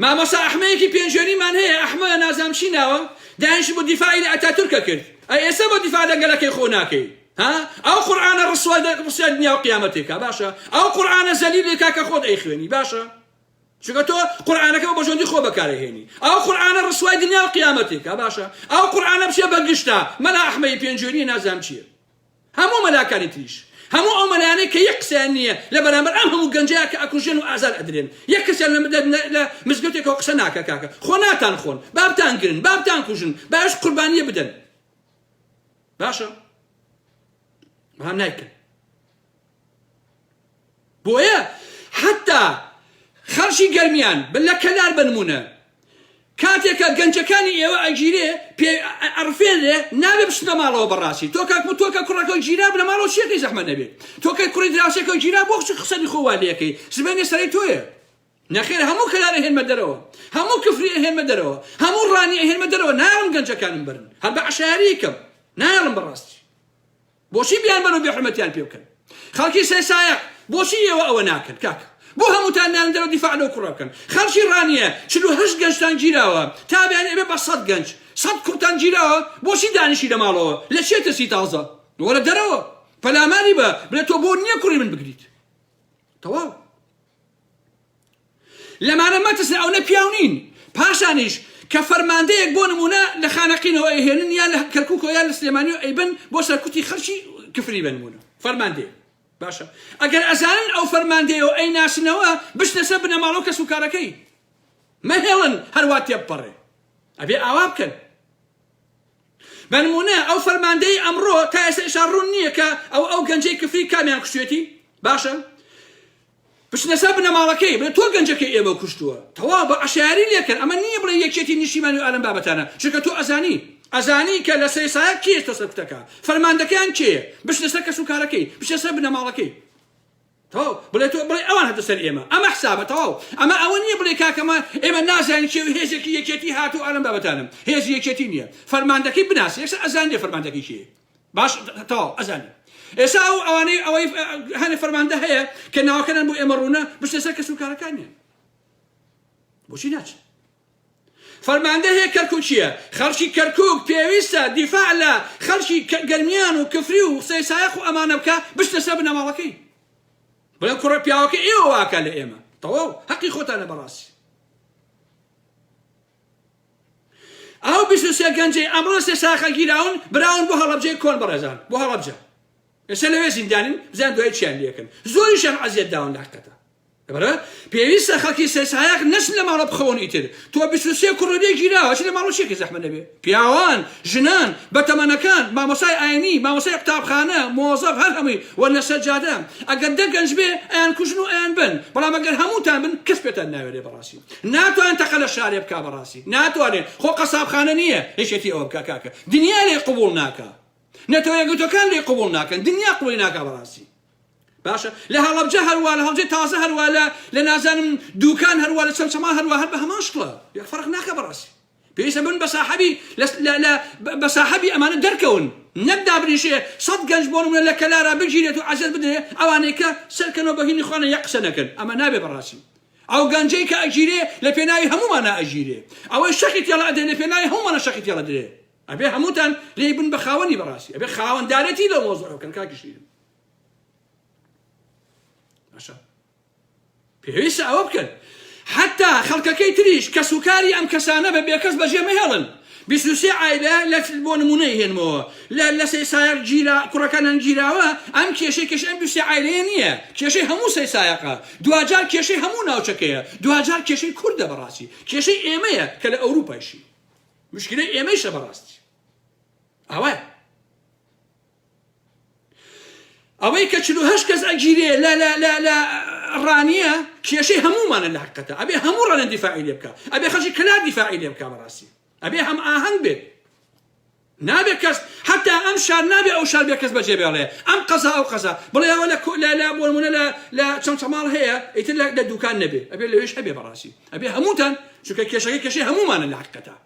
مامۆسا ئەحمەیەکی پێنجێنیمان هەیە ئەحمە نازام چی ناوە دانیش بۆ دیفاعی لە ئەتاتورکە کرد ئەی ئێستا بۆ دیفاع لە گەلەکەی خۆ ناکەی ئەو قورئانە ڕسوای دنیا و قیامەتێکە باشە ئەو قورئانە زەلیلێکا کە خۆت ئەی خوێنی باشە چونکە تۆ قورئانەکە بە ژۆندی خۆ بەکارهێنی ئەو قورئانە ڕسوای دنیا و قیامەتێکە باشە ئەو قورئانە بچێ بە گشتە مەلا ئەحمەدی پێنجوێنی نازانم چییە هەموو مەلاکانی تریش هەموو ئەو مەلایانەی کە یەک قسەیان نییە لە بەرامبەر ئەم هەموو گەنجەیە کە ئەکوژێن و ئازار ئەدرێن یەک کەسیان لە مزگەوتێکەوە قسە ناکە کاکە خۆ ناتان خۆن بابتان گرن بابتان کوژن باش قوربانیە بدەن باشە بەهام نایکەن بۆیە حتا خەڵکی گەرمیان لە کەلار بنمونە کاتێکە گەنجەکانی ئێوە ئەگیرێ ئەڕفێنێ نابێ بچنە ماڵەوە بەڕاستی تۆکە کوڕەکە گیرا لە ماڵەوە چیەکەی زەحمە نەبێت تۆکە کوڕی دراوسێکە گیرا بۆ قسەی خۆوا لێەکەی زبێنێ سەرەی تۆیە نەخێر هەموو کەلارە هێنمە دەرەوە هەموو کفری هێنمە دەرەوە هەموو ڕانیە هێنمە دەرەوە ناڵم گەنجەکانم برن هەر بە عەشایەریکەم ناڵم بەڕاستی بۆچی بیان بەن و بێحرمەتیان پێ بکەن خەڵکی سەیسایەق بۆچی ئێوە ئەوە ناکەن کاکە بۆ هەمووتان نان دەرەوە دیفاع لەو کوڕە بکەن خەڵکی ڕانیە 48 گەنجتان گیراوە تابیان ئێبێ بە 100 گەنج 100 کوڕتان گیراوە بۆچی دانیشی لە ماڵەوە لە چێ ترسی تازە وەرە دەرەوە پەلاماری بە بڵێ تۆ بۆ نییە کوڕی من بگریت تەواو لەمانە مەترسن ئەو نە پیاو نین پاشانیش کە فەرماندەیەک بۆ نمونە لە خانەقینەوە ئەهێنن یان لە کەرکووکەوە یان لە سلێمانی ئەیبن بۆ سەرکوتی خەڵکی کفری بنمونە فەرماندەیە باشە ئەگەر ئەزانن ئەو فەرماندەیەوە ئەی ناسنەوە بشتە سەر بنەماڵەوە کەس و کارەکەی مەهێڵن هەروە تێبپەڕێ ئەبێ ئاوا بکەن بەنمونە ئەو فەرماندەی ئەمڕۆ تا ئێستا ئێشا ڕوون نییە کە ئەو گەنجەی کفری کامیان کوشتێتی باشە بشنە سەر بنەماڵەکەی بڵێ تۆ گەنجەکەی ئێوە کوشتووە تەواو بە عەشایەری لێکەن ئەمە نییە بڵێ یەکێتی نیشتیمانی و ئالەم بابەتانە چونکە تۆ ئەزانی کە لە سەیسایەک کێ تۆ سەر کوتەکە فەرماندەکەیان کێیە بشنە سەر کەس و کارەکەی بشنە سەر بنەماڵەکەی تەواو بڵێ تۆ بڵێ ئەوان هەتە سەر ئێمە ئەمە حسابە تەواو ئەمە ئەوە نییە بڵێ کاکەمە ئێمە نازانین کێ هێزێکی یەکێتی هاتوو ئالەم بابەتانم هێزی یەکێتی نییە فەرماندەکەی بناسی ئێستا ئەزانێ فەرماندەکەی کێیە باش تەواو ئەزانێ ئێستا ئەوەی هەنێ فەرماندە هەیە کە ناوەکەنان بۆ ئێمە ڕوونە بشتە سەر کەس و کارەکانیان بۆچی ناچن فەرماندە هەیە کەرکووک چییە خەڵکی کەرکووک پێویستە دیفاع لە خەڵکی گەرمیان و کفری و سەیسایەق و ئەمانە بکە بشتە سەر بنەماڵەکەی بڵێ کوڕە پیاوەکە ئێوە واکە لە ئێمە تەواو حەقی خۆتانە بەڕاستی ئەو 23 گەنجەی ئەمڕۆ سێساخە گیراون براون بۆ هەڵەبجەی کۆن بەڕێزان بۆ هەڵەبجە ئێستا لەوێ زیندانین بزان دوای چیان لێکن زۆریشان عەزیەت داون لە حەقەتە لەبەرە پێویستە خەڵکی سەیسایەق نەچن لە ماڵە بخەون ئیتر تۆ 23 کوڕەبێ گیراوە چ لە ماڵەوە چێکی زەحمە نەبێ پیاوان ژنان بەتەمەنەکان مامۆسای ئاینی مامۆسای قوتابخانە مۆزەف هەر هەمووی وەرنە سەجادە ئەگەر دە گەنج بێ ئەیان کوژن و ئەیان بن بەڵام ئەگەر هەمووتان بن کەس پێتان ناوێرێ بەڕاستی ناتوانن تەقە لە شارێ بکا بەڕاستی ناتوانێن خۆ قەسابخانە نییە هیچێتی ئەوە بکا کاکە دنیا لێ قبوڵ ناکە نەتەوەیەکەوتەکان لێ قبوڵ ناکەن دنیا قبوڵی ناکا بەڕاستی باشە لە هەڵەبجە هەروە لە هەڵبجەی تازە هەروە لە نازانم دووکان هەروە لە چەمچەما هەروە هەر بە هەمان شکڵە یەک فەرق ناکە بەڕاستی پێویستە بن بە ساحەبی ئەمانە دەرکەون نەک دابنیشێ 100 گەنج بۆ نمونە لە کەلارە بگیرێت و عەزەت بدرێ ئەوانەی کە سەرکەنەوە بەهینی خوانە یەک قسە نەکەن ئەمە نابێ بەڕاستی ئەو گەنجەی کە ئەگیرێ لە پێناوی هەموومانە ئەگیرێ ئەوەی شەقی تێڵە ئەدرێ لە پێناوی هەموومانە شەقی تێڵە درێ ئەبێ هەمووتان لێ بن بە خاوەنی بەڕاستی ئەبێ خاوەندارەتی لەو مۆزوعە بکەن کاکیشیرم پێویستە ئەوە بکەن حتا خەڵکەکەی تریش کە سوکاری ئەم کەسانە بە بێکەس بەجێ مەهێڵن 23 عایلە بۆ نمونەی هێنمەوە لە سەیسایەق کوڕەکانیان گیراوە ئەم کێشەی ئەم 23 عایلەیە نییە کێشەی هەموو سەیسایەقە دوجار کێشەی هەموو ناوچەکەیە دوجار کێشەی کوردە بەڕاستی کێشەی ئێمەیە کە لە ئەوروپایشی مشکلەی ئێمەیشە بەڕاستی ئەوە ئەوەی کە 48 کەس ئەگیرێ لە ڕانیە کێشەی هەموومانە لە حقەتە ئەبێ هەموو ڕەنە دیفاعی لێ بکە ئەبێ خەڵکی کەلار دیفاعی لێ بکە بەڕاستی ئەبێ هەم ئاهەنگ بێت نابێت کەس حتا ئەم شار نابێ ئەو شار بێ کەس بەجێ بێڵێ ئەم قەزا ئەو قەزا بڵێ ئەوە لە بۆ نمونە لە چەمچەماڵ هەیە ئیتر لە دوکان نەبێ ئەبێ لەوێش هەبێ بەڕاستی ئەبێ هەمووتان چونکە کێشەی هەموومانە لە حقەتە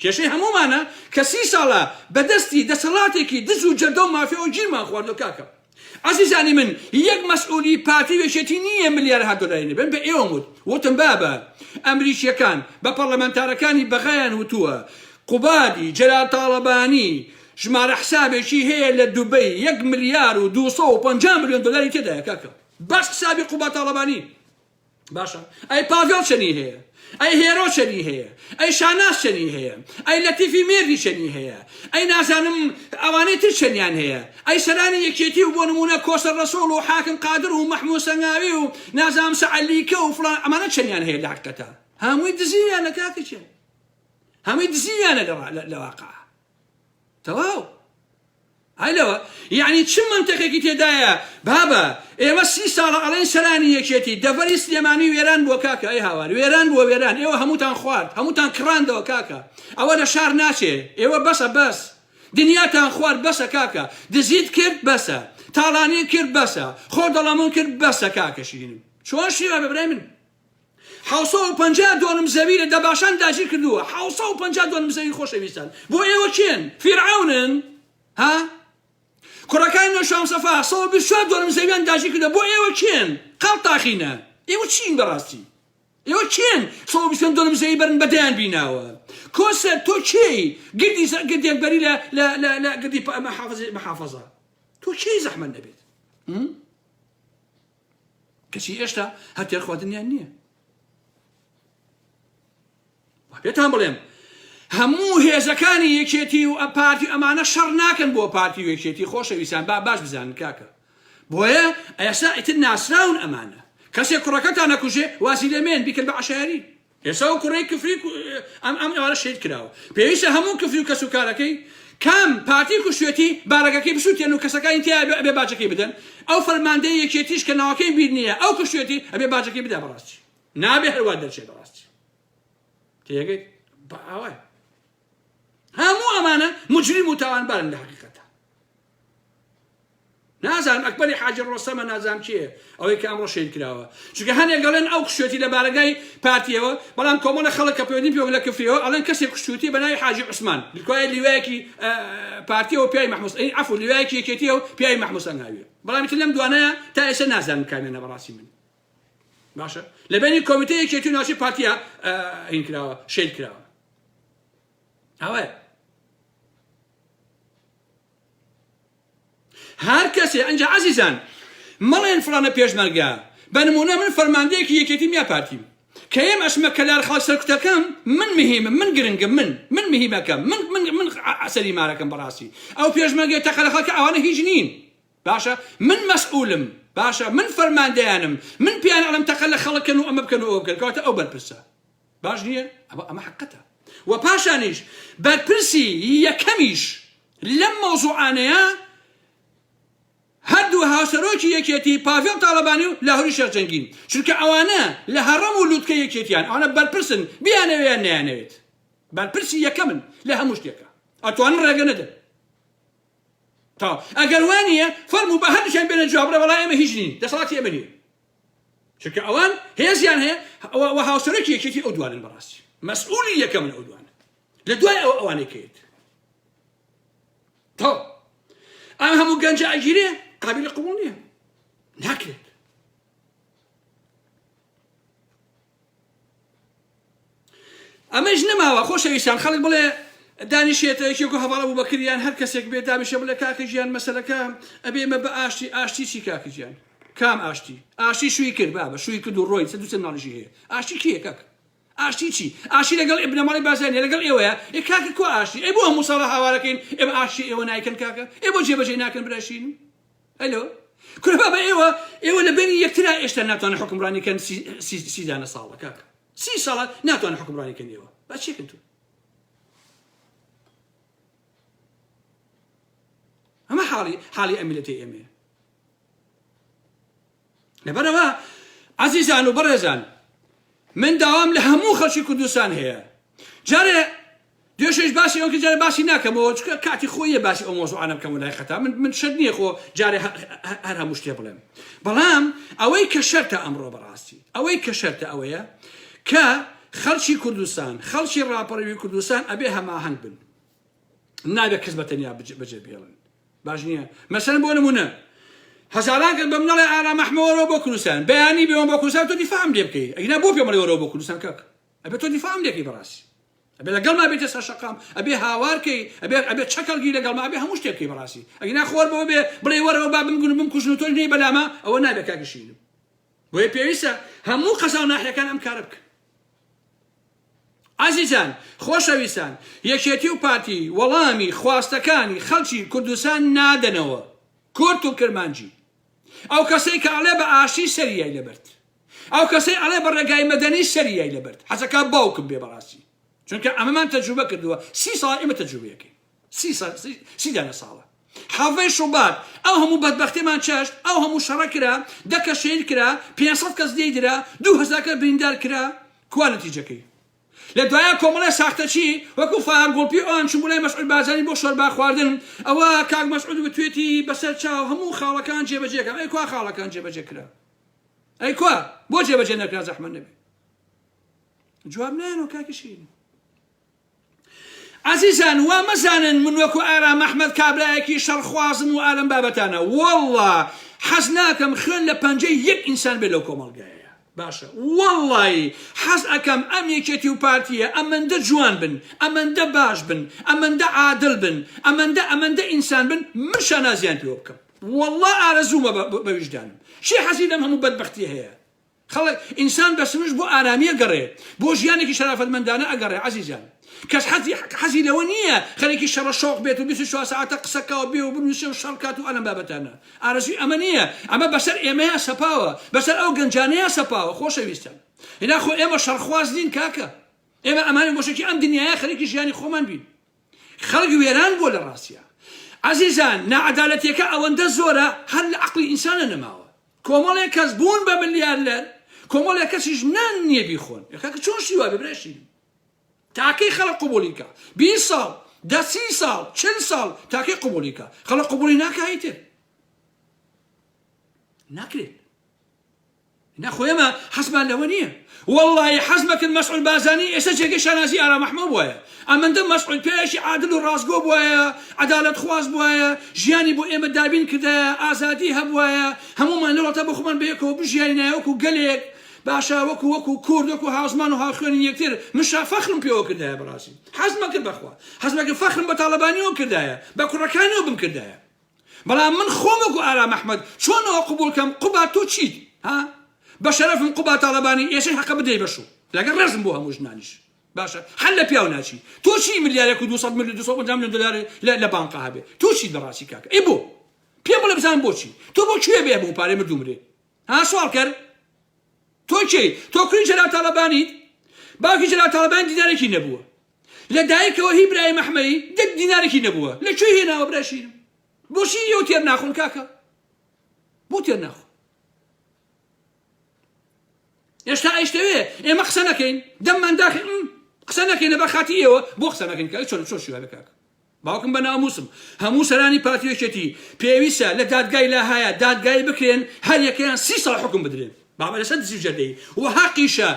کێشەی هەموومانە کە 30 ساڵە بەدەستی دەسەڵاتێکی دز و جەردە و مافیا و گیرمان خواردۆ کاکە عزیزانی من یەک مەسئولی پارتی وێشێتی نییە ملیارها دۆلاری بن بە ئێوە وتم بابە ئەمریکیەکان بە پەرلەمانتارەکانی بەغایان وتووە قوبادی جەلال تاڵەبانی ژمارە حسابێکی هەیە لە دوبەی 1 ملیار و 250 ملیۆن دۆلاری تێدایە کاکە باش حسابی قوباد تاڵەبانی باشە ئەی پاڤێڵ چەنی هەیە ئەی هێرۆ چەنی هەیە ئەی شاناس چەنی هەیە ئەی لەتیفی مێردی چەنی هەیە ئەی نازانم ئەوانەی تر چەندیان هەیە ئەی سەرانی یەکێتی و بۆ نمونە کۆسەر ڕەسۆڵ و حاکم قادر و مەحموود سەنگاوی و نازانم سەعەلیکە و فڵان ئەمانە چەندیان هەیە لە حەقیقەتە هەمووی دزییانە کاکەچێ هەمووی دزییانە لە واقع تەواو هەلەوە یعنی چ منتەقێکی تێدایە بابە ئێوە 30 ساڵە ئەڵێن سەرانی یەکێتی دەڤەری سلێمانی وێران بۆ کاکە ئەی هاوار وێران بۆ وێران ئێوە هەمووتان خوارد هەمووتان کڕاندەوە کاکە ئەوە لە شار ناچێ ئێوە بەسە بەس دنیاتان خوارد بەسە کاکە دزیت کرد بەسە تاڵانی کرد بەسە خۆ دەڵەمون کرد بەسە کاکەشینم چۆن شیوە بەبرای من 750 دۆنم زەوی لە دەباشان داگیر کردووە 750 دۆنم زەوی خۆشەویستان بۆ ئێوە کێن فیرعونن ها کوڕەکانی نۆشام سەفا 124 دۆنم زەویان داگیر کردووە بۆ ئێوە کێن قەڵ تاخینە ئێوە چین بەڕاستی ئێوە کێن 120 دۆنم زەوی بەرن بەدەیان بیناوە کۆسەر تۆ کێی گردێکبەری لە گردی مەحافەزە تۆ کێی زەحمەت نەبێت کەچی ئێشتا هەتێر خواردنیان نییە پێتان بڵێم هەموو هێزەکانی یەکێتی و پارتی ئەمانە شەڕ ناکەن بۆ پارتی و یەکێتی خۆشەویستان باش بزانن کاکە بۆیە ئێستا ئیتر ناسراون ئەمانە کەسێک کوڕەکەتان نەکوژێ واسی لەمێن بیکرد بە عەشایری ئێستا و کوڕەی کفری ئەم ئێوارە شەید کراوە پێویستە هەموو کفری و کەس و کارەکەی کام پارتی کوشتێتی بارەکەکەی بسووتێن و کەسەکانی تیا ئەبێ باجەکەی بدەن ئەو فەرماندەی یەکێتیش کە ناوەکەی بیر نییە ئەو کوشتێتی ئەبێ باجەکەی بدا بەڕاستی نابێ هەروە دەرچێت بەڕاستی تێگەیت بەئاوای هەموو ئەمانە مجرم و تاوانبارن لە حەقیقەتە نازانم ئەکبەری حاجی ڕۆستەمە نازانم چییە ئەوەی کە ئەمڕۆ شەید کراوە چونکە هەندێک گەڵێن ئەو کوشتێتی لە بارگای پارتیەوە بەڵام کۆمەڵە خەڵک کە پەیوەندی پێوە لە کفریەوە ئەڵێن کەسێک کوشتوتی بە ناوی حاجی عوسمان لکوایە لیوایەکی پارتیەوە پیاوی مەحموود عەفو لیوایەکی یەکێتیەوە پیاوی مەحموود سەنگاویە بەڵام ئیتر لەم دوانەیە تا ئێستا نازانم کامێنە بەڕاستی من باشە لەبینی کۆمیتە یەکێتی و ناوچەی پارتیە هین کراوە شەید کراوە ئەوەیە هەر کەسێ ئەنجا عەزیزان مەڵێن فڵانە پێشمەرگە بە نمونە من فەرماندەیەکی یەکێتیم یا پارتیم کە ئێم ئەچمە کەلار خاڵ سەرکوتەکەم من مهمم من گرنگم من مهمەکەم من ئەسەری مارەکەم بەڕاستی ئەو پێشمەرگەی تەقە لە خەڵکە ئەوانە هیچ نین باشە من مەسئولم باشە من فەرماندەیانم من پیان ئەڵم تەقە لە خەڵکن و ئەمە بکەن و ئەوە بکەن کەواتە ئەو بەرپرسە باش نییە ئەمە حەقەتە و پاشانیش بەرپرسی یەکەمیش لەم مەوزوعانەیە هەردوو هاوسەرۆکی یەکێتی پاڤێڵ تاڵەبانی و لاهوری شەرجەنگین چونکە ئەوانە لە هەڕەم و لووتکە یەکێتیان ئەوانە بەرپرسن بیانەوەیان نەیانەوێت بەرپرسی یەکەمن لە هەموو شتێکە ئەتوانن ڕێگە نەدەن تا ئەگەر وانە فەرموو بە هەردووشیان بێنە جوابڕێ وەڵای ئێمە هیچ نین دەسەڵاتی ئێمە نییە چونکە ئەوان هێزیان هەیە و هاوسەرۆکی یەکێتی ئەو دوانن بەڕاستی مەسئولی یەکەمن ئەو دوانە لە دوای ئەوانەی کەیت تا ئەم هەموو گەنجە ئەگیرێ قابل قبول نییە ناکرێت ئەمەش نەماوە خۆشەویستان خەڵک بڵێ دانیشێتە یەکێک و هەواڵە بوو بەکریان هەر کەسێک بێت دابیشە بڵێ کاکە ژیان مەسەلەکە ئەبێ ئێمە بە ئاشتی چی کاکە ژیان کام ئاشتی شووی کرد بابە شووی کرد و ڕۆی سەدووسە ناڵیژی هەیە ئاشتی کییە کاکە ئاشتی چی ئاشتی لەگەڵ ئێبنەماڵی بازانێ لەگەڵ ئێوەیە ئێ کاکە کۆ ئاشتی ئێ بۆ هەموو ساڵە هاوارەکەین ئێمە ئاشتی ئێوە نایکەن کاکە ئێ بۆ جێبەجێ ناکەن براشین هەلۆ کورە بابە ئێوە لە بینی یەکترا ئێشتا ناتوانن حکمڕانیکەن 30 ساڵە کاکە 30 ساڵە ناتوانن حکمڕانیکەن ئێوە با چێکن تو ئەمە حاڵی ئەمیلەتی ئێمە لەبەرەوە عەزیزان و بەڕێزان من داوام لە هەموو خەڵکی کوردستان هەیە جارێ دوێشش باسی ئەوکە جارێ باسی ناکەمەوە چکە کاتی خۆیە باسی ئەو مۆزوعانە بکەم لای خەتا من شەر نییە خۆ جارێ هەر هەموو شتێ بڵێم بەڵام ئەوەی کە شەرتە ئەمڕۆ بەڕاستی ئەوەی کە شەرتە ئەوەیە کە خەڵکی کوردستان خەڵکی ڕاپەڕەوی کوردستان ئەبێ هەماهەنگ بن نابێت کەس بەتەنیا بەجێ بێڵن باش نییە مەسەلەن بۆ نمونە هەزاران کرد بە منەڵێ ئارا مەحمەوەرەوە بۆ کوردستان بەیانی بێەوە بۆ کوردستان تۆ دیفاعم لێ بکەی ئەگەنا بۆ پێمەڵێوەرەوە بۆ کوردستان کاک ئەبێ تۆ دیفاعم لێکەی بەڕاستی ئەبێ لەگەڵ ما بێتە سەر شەقام ئەبێ هاوارکەی ئەبێ چەکەڵگی لەگەڵ ما ئەبێ هەموو شتێکەکەی بەڕاستی ئەگەنا خۆر بەوە بێ بڵێ وەرەوە با بمگون بم کوژن و تۆ نەی بەلامە ئەوە نابێت کاکەشینم بۆیە پێویستە هەموو قەزا و ناحیەکان ئەم کارە بکەن. عزیزان خۆشەویستان، یەکێتی و پارتی وەڵامی خواستەکانی خەڵکی کوردستان نادەنەوە کورد و کرمانجی. ئەو کەسەی کە ئەڵێ بە ئاشتی سەریای لەبرد، ئەو کەسەی ئەڵێ بە ڕێگای مەدەنی سەریای لەبرد، حەزەکە باوکم بێ بەڕاستی، چونکە ئەمەمان تەجروبە کردووە 30 ساڵ ئێمە تەجروبەیەکەین، 30 دانە ساڵە. حەڤەی شوبات ئەو هەموو بەدبەختیمان چەشت، ئەو هەموو شەڕە کرا، 10 کەس شەهید کرا، 500 کەس لێدرا، 2000 کەس بریندار کرا، کوا نەتیجەکەی؟ لە دوایە کۆمەڵی ساختەچی وەکو فار گۆڵپی ئەوان چوونبوونای مەسعود بازانی بۆ شۆربا خواردن، ئەوە کاک مەسعود بتوێتی بەسەر چاو هەموو خاڵەکان جێبەجێکەم. ئەی کوا خاڵەکان جێبەجێ کرا؟ ئەی کوا بۆ جێبەجێ نەکرا زەحمەت نەبێ؟ جواب نایەنەوە کاکیشین. عزیزان وا مەزانن من وەکو ئارام ئەحمەد کابرایەکی شەڕخوازم و ئالەم بابەتانە، وەڵڵا حەز ناکەم خوێن لە پەنجەی یەک ئینسان بێ لەو کۆمەڵگایە. باشە وەڵڵی حەز ئەەکەم ئەم یەکێتی و پارتیە ئەمەندە جوان بن، ئەمەندە باش بن، ئەمەندە عادل بن، ئەمەندە ئینسان بن، من شانازیان پێوە بکەم. وەڵڵا ئارەزوومە بە وجدانم. چی حەزی لەم هەموو بەدبەختی هەیە؟ خەڵک ئینسان بەسمش بۆ ئارامیە گەڕێ، بۆ ژیانێکی شەرافەتمەندانە ئەگەڕێ. عزیزان کەس حەزی لەوە نییە خەڵێکی شەڕە شۆق بێت و 24 ساعتە قسەکەوە بێ و بنووسێ و شەڕکات و ئەلەم بابەتانە. ئارەزوی ئەمە نییە، ئەمە بەسەر ئێمەیە سەپاوە، بەسەر ئەو گەنجانەیە سەپاوە. خۆشەویستان هێنا خۆ ئێمە شەڕخواز دین کاکە، ئێمە ئەمانی بۆشێکی ئەم دنیاە خەڵکی ژیانی خۆمان بین. خەڵک وێران بۆ لە ڕاستیە. عزیزان نەعەدالەتیەکە ئەوەندە زۆرە هەر لە عەقڵی ئینسانە نەماوە. کۆمەڵێک کەس بوون بە ملیاردەر، کۆمەڵێک کەسیش نان نییە بیخۆن. کاکە چۆن شیوا ببرێشین؟ تاکەی خەڵک قبولیکە 20 ساڵ 30 ساڵ 40 ساڵ تاکەی قبولیکە، خەڵک قبولی ناکایتر ناکرێت. نەخۆیمە حەزمان لەوە نییە. وەڵڵی حەزمەکرد مەسعود بازانی ئێستا جێگەی شانازی ئارام ئەحمەد بووایە، ئەمەندە مەسعود پێیەکی عادل و ڕاستگۆ بووایە، عەدالەت خواز بووایە، ژیانی بۆ ئێمە دابین کردایە، ئازادی هەبوایە، هەموومان لەوڵاتە بە خۆمان بەیەکەوە بژیانینایە وەکو گەلێک باشا وەکو کورد وەکو هاوسمان و هاوخوێنی یەکتر. من فەخرم پێوە کردایە بەڕاستی، حەزمە کرد بەخوا، حەزمە کرد فەخرم بە تاڵەبانیەوە کردایە، بە کوڕەکانیەوە بم کردایە. بەڵام من خۆم وەکو ئارام ئەحمەد چۆنەوە قبول کەم؟ قوبات تۆ چیت؟ ها بە شەرەفم قوبات تاڵەبانی ئێشەی حەقە بدەی بەشو لەگەڵ ڕێزم بۆ هەموو ژنانیش. باشە هەر لە پیاو ناچی. تۆ چی ملیارێک و 200 ملیۆن دلار لە بانقا هەبێ؟ تۆ چیت بەڕاستی کاکە؟ ئەی بۆ پێم بڵێ بزانم بۆچی؟ تۆ بۆ کوێ بێ بوو پارەی مردومرێ؟ ها سوال کرد؟ تۆ چی؟ تۆ کوڕی جەلال تاڵەبانیت؟ باوکی جەلال تاڵەبانی دینارێکی نەبووە، لە دایکەوە هی برای مەحمەدی 10 دینارێکی نەبووە، لەکوێ هێناوە براشینم؟ بۆچی ئێوە تێر ناخۆن کاکە؟ بۆ تێر ناخۆن؟ ئێشتا ئەیشتەوێ ئێمە قسە نەکەین، دەممان داخی قسە نەکەین لەبەر خاتی ئێوە، بۆ قسە نەکەین کاکە؟ چۆن شیوە بە کاکە؟ باوکم بە ناموسم هەموو سەرانی پارتیەکێتی پێویستە لە دادگای لاهایە دادگای بکرێن، هەر یەکەیان 30 ساڵ حکم بدرێن. بابا لەسەر دەستی جەردەی و حەقیشە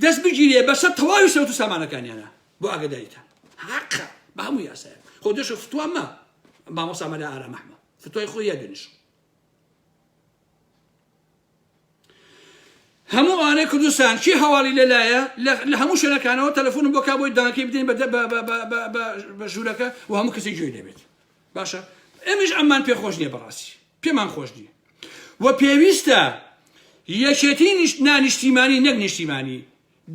دەست بگیرێ بەسەر تەواوی سەوت و سامانەکانیانە بۆ ئاگاداریتان. حەقە بە هەموو یاسایە. خۆ دەشە فتووە مە مامۆستا مەلا ئارام ئەحمەد فتوای خۆی یادێنش. هەموو ئانەی کوردستان چی هەواڵی لەلایە لە هەموو شوێنەکانەوە تەلەفۆنم بۆ کابۆی دانەکەی بدەین بە ژوورەکە و هەموو کەسێک گوێی دەبێت. باشە ئێمەش ئەممان پێخۆش نییە بەڕاستی، پێمان خۆش نییە و پێویستە یەکێتی نانیشتیمانی نەک نیشتیمانی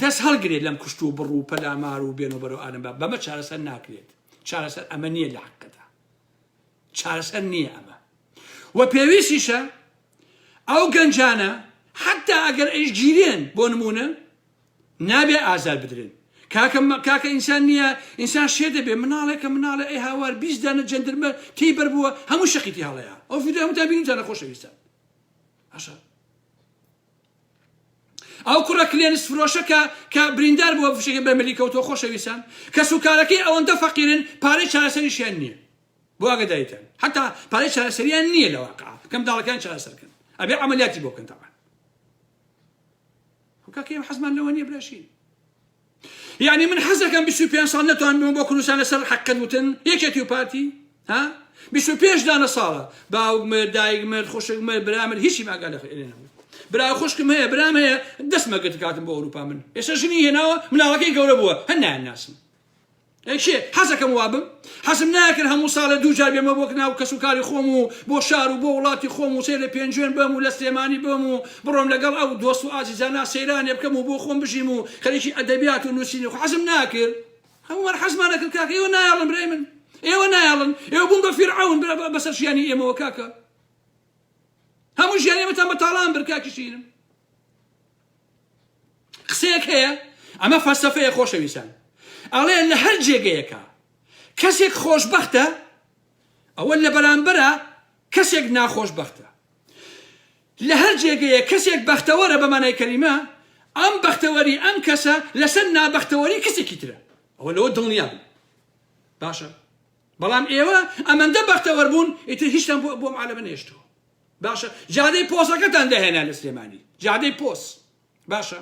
دەست هەڵگرێت لەم کوشت و بڕ و پەلامار و بێن و بەرەو ئالم بەمە چارەسەر ناکرێت. چارەسەر ئەمە نییە لە حەقەتە، چارەسەر نییە ئەمە. و پێویستیشە ئەو گەنجانە حتى ئەگەر ئەیش گیرێن بۆ نمونە نابێ ئازار بدرێن. کاکە ئینسان نییە، ئینسان شێ دەبێ مناڵێکە مناڵە ئەی هاوار 20 دانە جەندرمە تی بەر بووە هەموو شەقیتی هەڵەیە. ئەو ڤیدیۆ هەمووتان بینیتانە خۆشەویستان. باشە ئەو کوڕە کلێنس فرۆشە کە بریندار بووە فشێکی بەرمەلی کەوتەوە خۆشەویستان کە سوکارەکەی ئەوەندە فەقیرن پارەی چارەسەریشیان نییە. بۆ ئاگاداریتان حتا پارەی چارەسەریان نییە لە واقعە کەم داڵەکان چارەسەرکەن ئەبێ عەمەلیاتی بۆ بکەن. تاوان کاکە ئێمە حەزمان لەوە نییە براشین. یعنی من حەزەکەم 25 ساڵ نەتوانم بۆ کوردستان لەسەر حەقت وتن یەکێتی و پارتی ها 25 دانە ساڵە باوک مرد دایک مرد خوشک مرد برا مرد هیچی ماگا لە نەبوو. برا خوشکم هەیە برام هەیە دەستمە گرت کاتم بۆ ئەوروپا. من ئێستا ژنی هێناوە مناڵەکەی گەورە بووە هەر نایەناسم. ئەیشێ حەزەکەم وابم حەزم ناکرد هەموو ساڵە دوو جار بێمە بۆ ناو کەسوکاری خۆم و بۆ شار و بۆ وڵاتی خۆم و سێ لە پێنجێن بم و لە سلێمانی بم و بڕۆم لەگەڵ ئەو دۆست و ئازیزانە سەیرانێ بکەم و بۆ خۆم بژیم و خەریکی ئەدەبیات و نووسینی و حەزم ناکرد هەمووان حەزمان نەکرد کاکە ئێوە نایاڵن برای من ئێوە نایاڵن ئێوە بوون بە فیرعەون بەسەر ژیانی ئێمەوە کاکە هەموو ژیانی ئێمەتان بە تاڵان بر کاکی شیرم قسەیەک هەیە ئەمە فەلسەفەیە خۆشەویستان ئەڵێن لە هەر جێگەیەکە کەسێک خۆشبەختە ئەوە لە بەرامبەرە کەسێک ناخۆشبەختە لە هەر جێگەیە کەسێک بەختەوەرە بە مانای کەلیمە ئەم بەختەوەری ئەم کەسە لەسەر نابەختەوەری کەسێکی ترە ئەوە لەوە دڵنیا بن باشە بەڵام ئێوە ئەمەندە بەختەوەر بوون ئیتر هیچتان بۆم عالەمە نێشتەوە باشە جادەی پۆسەکەتان دەهێنا لە سلێمانی جادەی پۆس باشە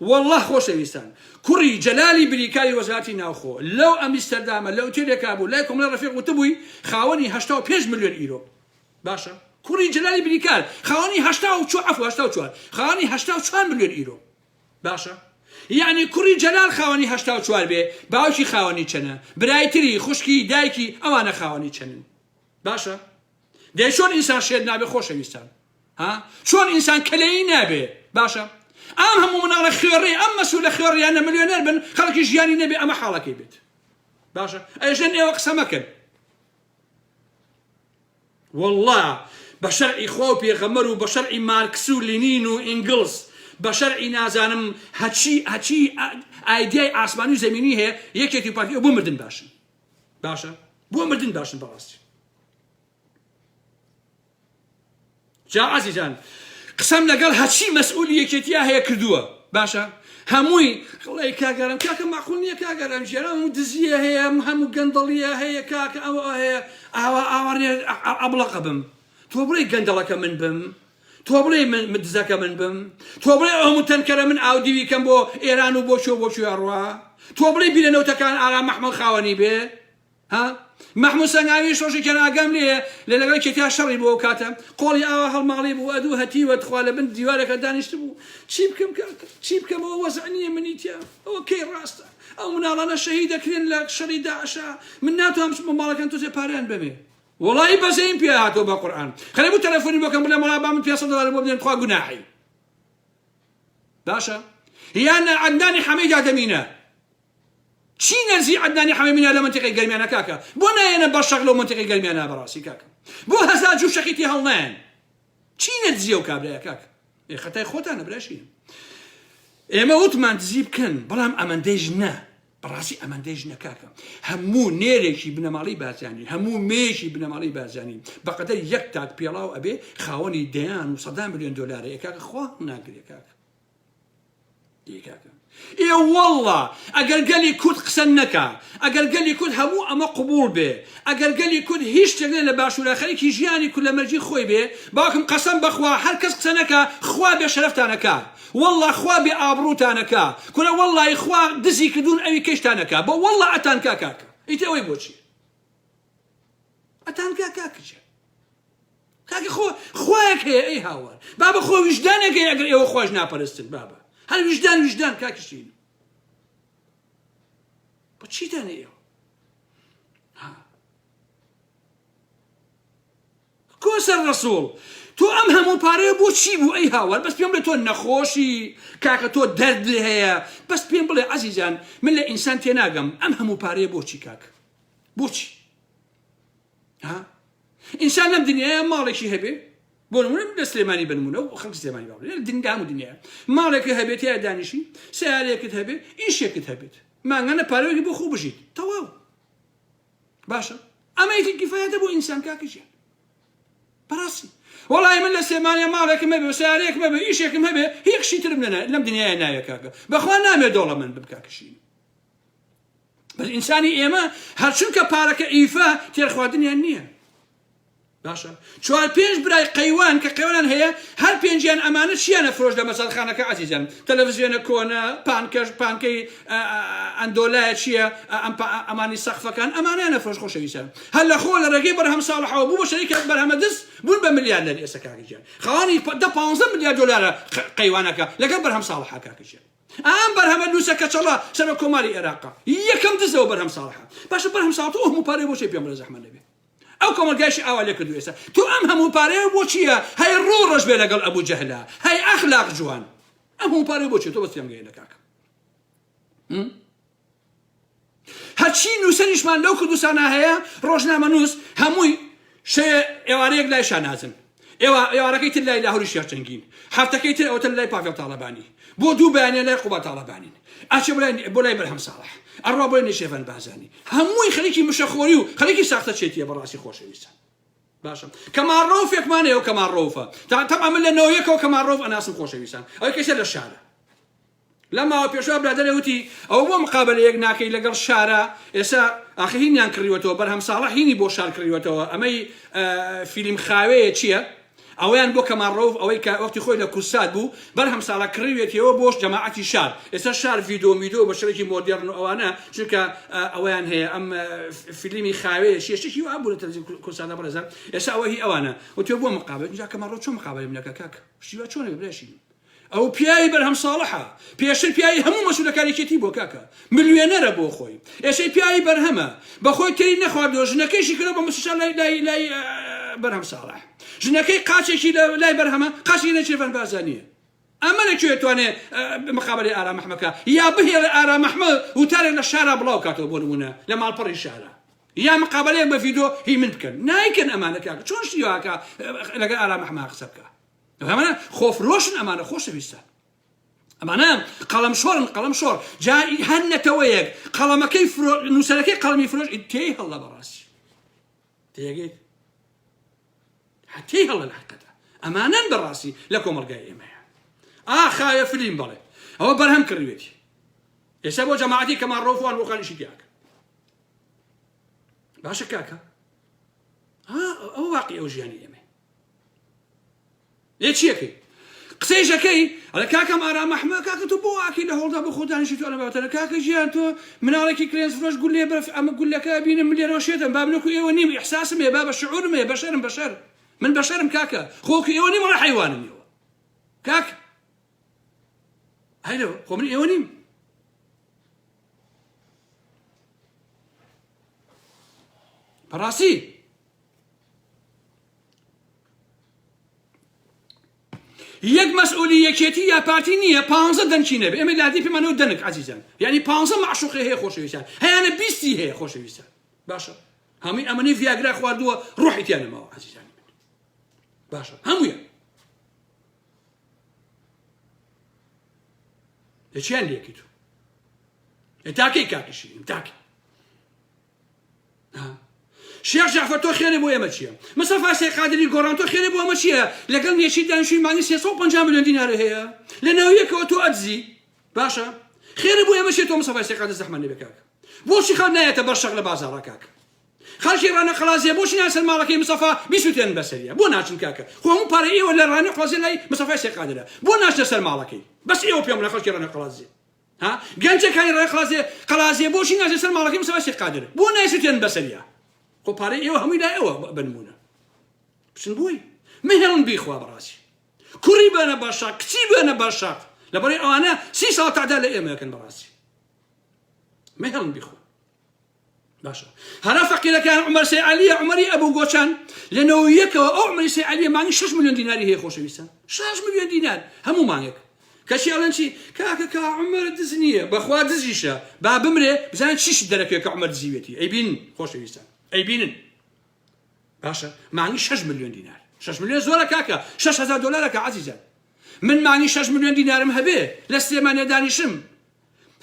والله خۆشەویستان کوڕی جەلالی بریکاری وەزارەتی ناوخۆ لەو ئەمستەردامە لەو تێلێکا بوو لای کۆمەڵە ڕەفیق وتبووی خاوەنی 85 ملیۆن ئیرۆ باشە کوڕی جەلالی بریکار خاوەنی 84 خاوەنی 84 ملیۆن ئیرۆ باشە یعنی کوڕی جەلال خاوەنی 84 بێ باوکی خاوەنی چەنە برایتری خوشکی دایکی ئەوانە خاوەنی چەنن باشە دەی چۆن ئینسان شێت نابێ خۆشەویستان ها چۆن ئینسان کەلەیی نابێ باشە ئەم هەموو مناڵە خوێڕێ ئەم مەسوولە خوێڕیانە ملیۆنەر بن خەڵکی ژیانی نەبێ ئەمە حاڵەکەی بێت باشە ئەژێن ئێوە قسە مەکەن والله بە شەرعی خوا و پێغەمبەر و بە شەرعی مارکس و لینین و ئینگلز بە شەرعی نازانم هەچی ئایدیای ئاسمانی و زەمینی هەیە یەکێکی پارتی بۆ مردن باشن باشە بۆ مردن باشن بەڕاستی جا عەزیزان قسم لەگەڵ هەچی مەسئولی یەکێتیا هەیە کردووە باشە هەمووی خڵی کاگەرم کاکە ماقول نییە کاگەرم ژێرە هەموو دزیە هەیە هەموو گەندەڵیە هەیە کاکە ئەوە هەیە ئاوەڕێ ئەبڵەقە بم تۆ بڵێ گەندەڵەکە من بم تۆ بڵێ دزەکە من بم تۆ بڵێ ئەومو تەنکەرە من ئاودیوی کەم بۆ ئێران و بۆ چۆ بۆ چێڕوا تۆ بڵێ بیرەنەوتەکان ئارام مەحمەد خاوەنی بێ ها محمود سەنگاوی شۆشێکی ئاگام لێیە لە لەگەڵ کێتیا شەڕی بۆ کاتە قۆڵی ئاوا هەڵماڵی بوو ئەدوو هەتیوە تخوا لە بن دیوارەکە دانیشت بوو چی بکەم کاکە چی بکەمەوە وەزع نییە منیتیا ئەوە کەی ڕاستە ئەو مناڵانە شەهید دەکرێن لە شەڕی داعشا من ناتوانم ماڵەکەن تۆزێ پاریان بەمێ وڵی بەزەیم پێ هاتۆ بە قورئان خەلێ بوو تەلەفۆنی بۆکەم بڵێ مەڵا با من $500 بۆ بدەن خوا گوناحی باشە یان عەدنانی حەمید ئادەمینە چی نەرزی عەدنانی حەمید لە منتیقەی گەرمیانە کاکە بۆ نایەنە بەشەق لەو منتیقەی گەرمیانە بەڕاستی کاکە بۆ هەزار جوو شەقیتی هەڵنایەن چی نەدزیە و کابرایە کاکە خەتای خۆتانە براشی ئێمە وتمان دزی بکەن بەڵام ئەمەندەیش نە بەڕاستی ئەمەندەیش نە کاکە هەموو نێرێکی بنەماڵی بازانی هەموو مێشی بنەماڵی بازانی بەقەدەر یەک تاک پێڵاو ئەبێ خاوەنی دەیان و $100 ملیۆن کاکە خوا ناگرێ کاکە کاکە ئێ والله ئەگەر گەلی کورد قسە نەکا ئەگەر گەلی کورد هەموو ئەمە قبول بێ ئەگەر گەلی کورد هیچ شتێک لە باشوورە خەریکی ژیانی کورد لە مەرجی خۆی بێ باوکم قەسەم بەخوا هەر کەس قسە نەکا خوا بێ شەرەفتانەکە والله خوا بێ ئابڕوتانەکە کورە والله خوا دزی کردوون ئەوی کەشتانەکە بۆ والله ئەتان کا کاکە ئیتر ئەوەی بۆچی ئەتان کا کاکەجە کاکە خوایەک هەیە ئەی هاوار بابە خۆ ویژدانێک هەیە ئەگەر ئێوە خۆش ناپەرستن بابە هەر ویژدان کاکشین بۆ چیتان ئێوە کۆسەر ڕەسوڵ تۆ ئەم هەموو پارەیە بۆ چی بوو ئەی هاوار بەس پێم بڵێ تۆ نەخۆشی کاکە تۆ دەرد هەیە بەس پێم بڵێ عەزیزان من لە ئینسان تێناگەم ئەم هەموو پارەیە بۆچی کاکە بۆچی ئینسان لەم دنیایە ماڵێکی هەبێ بۆ نمونە لە سلێمانی بنمونە و خەڵکی سلێمانی باڵێ دنیا هەموو دنیایە ماڵێکی هەبێت یا دانیشی سیارەیەکت هەبێت ئیشێکت هەبێت مانگانە پارەوەکی بۆ خوب بژیت تەواو باشە ئەمەیەکی کیفایەتە بۆ ئینسان کاکەژیان بەڕاستی وەڵای من لە سلێمانیا ماڵێکم هەبێ و سیارەیەکم هەبێ ئیشێکم هەبێ هیچ شترم لەم دنیایە نایە کاکە بەخوا نامێ دۆڵە من بم کاکەشین بەس ئینسانی ئێمە هەرچونکە پارەکە ئیفا تێرخواردنیان نییە باشە چوار پێنج برای قەیوان کە قەیوانان هەیە هەر پێنجیان ئەمانە چیانە فرۆش لە مەسەڵخانەکە عەزیزان تەلەڤیزیۆنە کۆنە پانکەی ئەندۆلایە چییە ئەمانی سەقفەکان ئەمانیانە فرۆش خۆشەویستان هەر لە خۆ لە ڕێگەی بەرهەم ساڵحەوە بوو بە شەریکە بەرهەمە دەست بوون بە ملیار لەر ئێستا کاکەجیان خەوانی $15 ملیار قەیوانەکە لەگەڵ بەرهەم ساڵحە کاکەجیان ئەم بەرهەمە لووسە کەچەڵە سەر کۆماری عێراقا یەکەم دزەوە بەرهەم ساڵحە باشە بەرهەم ساڵحە ئەو هەموو پارەی بۆچی پێم زەحمە نەبێ ئەو کۆمەلگایشی ئاوا لێ کردو ئێستا تۆ ئەم هەموو پارەیە بۆ چییە هەی ڕوو ڕەش بێ لەگەڵ ئەبوو جەهلا هەی ئەخلاق جوان ئەم هەموو پارەی بۆچی تۆ بەس پێم گەیەنە کاکە هەرچی نووسەریشمان لەو کوردستانە هەیە ڕۆژنامە نووس هەمووی ئێوارەیەک لای شانازن ئێوارەکەی تر لای لاهوری شێرچەنگین هەفتەکەی تر ئەوتر لای پاڤێڵ تاڵەبانی بۆ دوو بەیانیە لای قوبا تاڵەبانین ئاچێ بۆ لای بەرهەم ساڵح ئەڕوا بۆ لای نێشێڤەن بازانی هەمووی خەریکی مشەخۆری و خەریکی ساختە چێتیە بەڕاستی خۆشەویستان باشە کەماڕۆفێکمانەیە و کەماڕۆفە تەمام من لە نەوەیەکەوە کەماڕۆف ئەناسم خۆشەویستان ئەوەی کەسێ لە شارە لە ماوە پێشوا برادەرێ وتی ئەو بۆ مقابلەیەک ناکەی لەگەڵ شارە ئێستا ئاخر هینیان کڕیوەتەوە بەرهەم ساڵح هینی بۆ شار کڕیوەتەوە ئەمەی فیلم خاوەیە چییە ئەویان بۆ کەماڕۆف ئەوەی کە وەختی خۆی لە کورسات بوو بەرهەم ساڵە کڕیوێتەوە بۆش جەماعەتی شار ئێستا شار ڤیدۆ بە شەرێکی مۆدێرن و ئەوانە چونکە ئەویان هەیە ئەم فیلمی خاوەیە شێشتێکی وا بوو لە تەلەڤیزیۆن کوردستانە بەڕێزان ئێستا ئەوە هی ئەوانە وتێ بۆ مقابل اینجا کەماڕۆ چۆن مقابلەم لەکە کاک شیوە چۆنە برێشی ئەو پیاوی بەرهەم ساڵحە پێشتر پیاوی هەموو مەسوولەکاریەتی بۆ کاکە ملیۆنەرە بۆ خۆی ئێستا پیاوی بەرهەمە بەخۆی تێی نەخواردەوە ژنەکەیشی کردەوە بە مستشار لای بەرهەم ساڵح ژنەکەی قاچێکی لای بەرهەمە قاچی نەچێڤەن بازانیە ئەمە لەکوێ توانێ مقابلەی ئارام ئەحمەدکە یا بهێڵێ ئارام ئەحمەد وتارێک لە شارە بڵاو کاتەوە بۆ نمونە لە ماڵپەڕی شارە یا مقابلەیەک بە ڤیدۆ هی من بکەن نایکەن ئەمانە کاکە چۆن شتیواکە لەگەڵ ئارام ئەحمەد قسە بکە ئەمانە خۆفرۆشن ئەمانە خۆشەویستان ئەمانە قەڵەم شۆڕ جا هەر نەتەوەیەک قەڵەمەکەی نووسەرەکەی قەڵەمی فرۆش تێی هەڵە بەڕاستی تێگەیت هەتێی هەڵە لە حەقەتە ئەمانەن بەڕاستی لە کۆمەلگای ئێمەیە خایە فلیم بەڵێ ئەوە بەرهەم کڕیوێتی ئێستا بۆ جەماعەتی کەماڕۆفوان بۆ خەلیشی تیاکە باشە کاکە ئەو واقعی ئەو ژیانی ئێمە لێ چیەکەی قسەیشەکەی ئەڵێ کاکەم ئارام ئەحمەد کاکە تۆ بۆ واکەی لە هەوڵدا بۆ خۆدانیشی تۆ لەباتەنە کاکە ژیان تۆ مناڵێکی کرێنس فرۆش گول لێ بەرە ئەمە گولەکە بینم لێرەوە شێتم با بنەکو ئێوە نیم ئیحساسم هەیە با بە شعورم هەیە بەشەرم بەشەر من بەشەرم کاکە خۆکە ئێوە نیم وەڵا حەیوانم ئێوە کاکە هەیلەوە خۆ من ئێوە نیم بەڕاستی یەک مەسئولیەکێتی یا پارتی نییە 15 دەنگی نەبێ ئێمە لادی پێمانەوە دەنگ عەزیزان یعنی 15 معشوقی هەیە خۆشەویستان هەیانە 20 هەیە خۆشەویستان باشە هەمووی ئەمەی ڤیاگرا خواردووە ڕۆحی تیان نەماوە عەزیزانی من باشە هەموویان لە چیان لێکی تۆ لە تاکەی کاکیشی تاکە شێخ جعفەر تۆ خێنێ بۆ ئێمە چییە مستەفا سێقادری گۆڕان تۆ خێنێ بۆ ئەمە چییە لەگەڵ نێچی دانیشتووی مانگی 350 ملیۆن دینارە هەیە لە ناویەکەوە تۆ ئەدزی باشە خێنێ بۆ ئێمە چیە تۆ مستەفا سێقادر زەحمەت نەبێ کاکە بۆچی خەڵک نایەتە بەرشەق لە بازاڕە کاکە خەڵکی ڕانە قەڵازیە بۆچی ناسەر ماڵەکەی مستەفا بیسووتێن بەسەریە بۆ ناچن کاکە خۆ هەموو پارەی ئێوە لە ڕانە قەڵازیە لای مستەفا سێقادرە بۆ ناچنە سەر ماڵەکەی بەس ئێوە پێم بڵێ خەڵکی ڕانە قەڵازیە گەنجەکانی ڕانە قەڵازیە بۆچی ناچنە سەر ماڵەکەی مستەفا سێقادر بۆ نایسووتێن بەسەریە خۆ پارەی ئێوە هەمووی لای ئەوە بنمونە بچن بووی مهێڵن بیخوا بەڕاستی کوڕی بێنە بەشاق کچی بێنە بەشاق لەبەرەی ئەوانە 30 ساڵ تعدا لە ئێمەکەن بەڕاستی مهێڵن بیخوا باشە هەرا فەقیرەکان عومەر سەی عەلیە عومەری ئەبوو گۆچان لەنەوە یەکەوە ئەو عومەری سەی عەلیە مانگی 6 ملیۆن دیناری هەیە خۆشەویستان 6 ملیۆن دینار هەموو مانگێک کەچی ئەڵێن چی کاکە کا عومەر دز نییە بەخوا دزیشە با بمرێ بزانن چیش دەرەکەوێت کە عومەر دزیوێتی ئەیبینن خۆشەویستان ئەیبینن باشە مانگی 6 ملیۆن دینار 6 ملیۆن زۆرە کاکە 6,000 دۆلارەکە عەزیزان من مانگی 6 ملیۆن دینارم هەبێ لە سلێمانیە دانیشم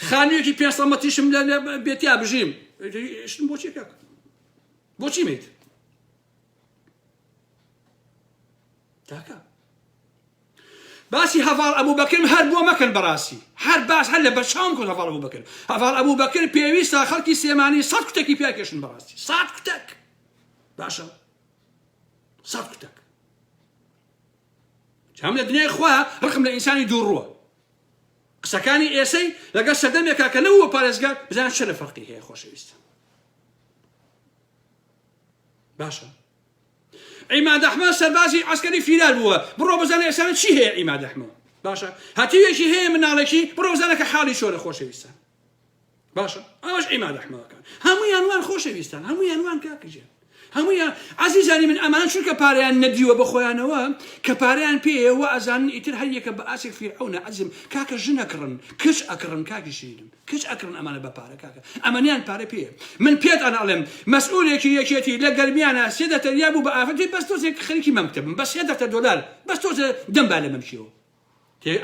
خانوویەکی 500 مەتریشم لە بێتیا بژیم شتم بۆچی کاکە بۆچی میت تاکە باسی هەڤاڵ ئەبووبەکرم هەر بۆ مەکەن بەڕاستی هەر باس هەر لە بەرچاوم کۆن هەڤاڵ ئەبووبەکر هەڤاڵ ئەبووبەکر پێویستە خەڵکی سلێمانی 100 کوتێکی پیاکێشن بەڕاستی 100 کوتێک باشە 100 کوتێک هەم لە دنیای خوا ڕقم لە ئینسانی دووڕووە قسەکانی ئێسەی لەگەڵ سەردەمێکا کە نەوە پارێزگار بزانن چ لە فەرقی هەیە خۆشەویستە باشە عیماد ئەحمەد سەربازی عەسکەری فیلال بووە بڕۆ بزانە ئێستا چی هەیە عیماد ئەحمەد باشە هەتیوێکی هەیە مناڵێکی بڕۆزانەکە حاڵی شۆرە خۆشەویستان باشە ئەوەش ئیمان ڕەحمەوەکان هەموویان وان خۆشەویستان هەموویان وان کاکەجێن هەموویان عزیزانی من ئەمان چونکە پارەیان نەدیوە بە خۆیانەوە کە پارەیان پێیەوە ئەزانن ئیتر هەر یەکە بە ئاسێک فیرعەونە عەزیزم کاکە ژن ئەکڕن کچ ئەکڕن کاکی شیرین کچ ئەکڕن ئەمانە بە پارە کاکە ئەمانیان پارە پێیە من پێت ئەناڵێم مەسئولێکی یەکێتی لە گەرمیانە سێدەتە یا بوو بە ئافەتی بەس تۆزێک خەریکی مەمکتبم بە $300 بەس تۆزە دەمبا لە مەمچیەوە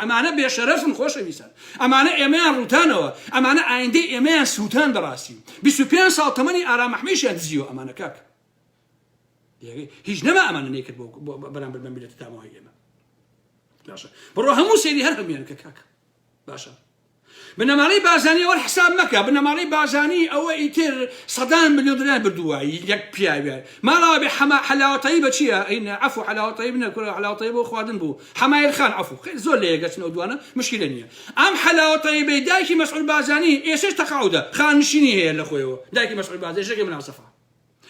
ئەمانە بێشەرەفن خۆشەویستان ئەمانە ئێمەیان ڕوتانەوە ئەمانە ئایندەی ئێمەیان سووتان بەڕاستی 25 ساڵ تەمەنی ئارامەحمیشیان دزیوە ئەمانە کاکە هیچ نەما ئەمانە نەیکرد بۆ بەرامبەر بە میلەتە تامەوەی ئێمە باشە بڕۆ هەموو سێری هەر هەمویان کە کاکە باشە بنەماڵەی بازانانی ئەوە حساب مەکە بنەماڵەی بازانی ئەوە ئیتر $100 ملیۆن بردووە یەک پیاوێ ماڵەوە بێ حەلاوەتایی بە چییە ئەینە عەفو حەلاوەتایی بنەکوڕە حەلاوەتایی بۆ خواردن بوو حەمایر خان عەفو زۆر لە یەکەچنەوە دوانە مشکلە نییە ئەم حەلاوەتایی بێ دایکی مەسعود بازانی ئێسش تەقاعودە خانشینی هەیە لە خۆیەوە دایکی مەسعود بازانی ژێگەی مناسەفە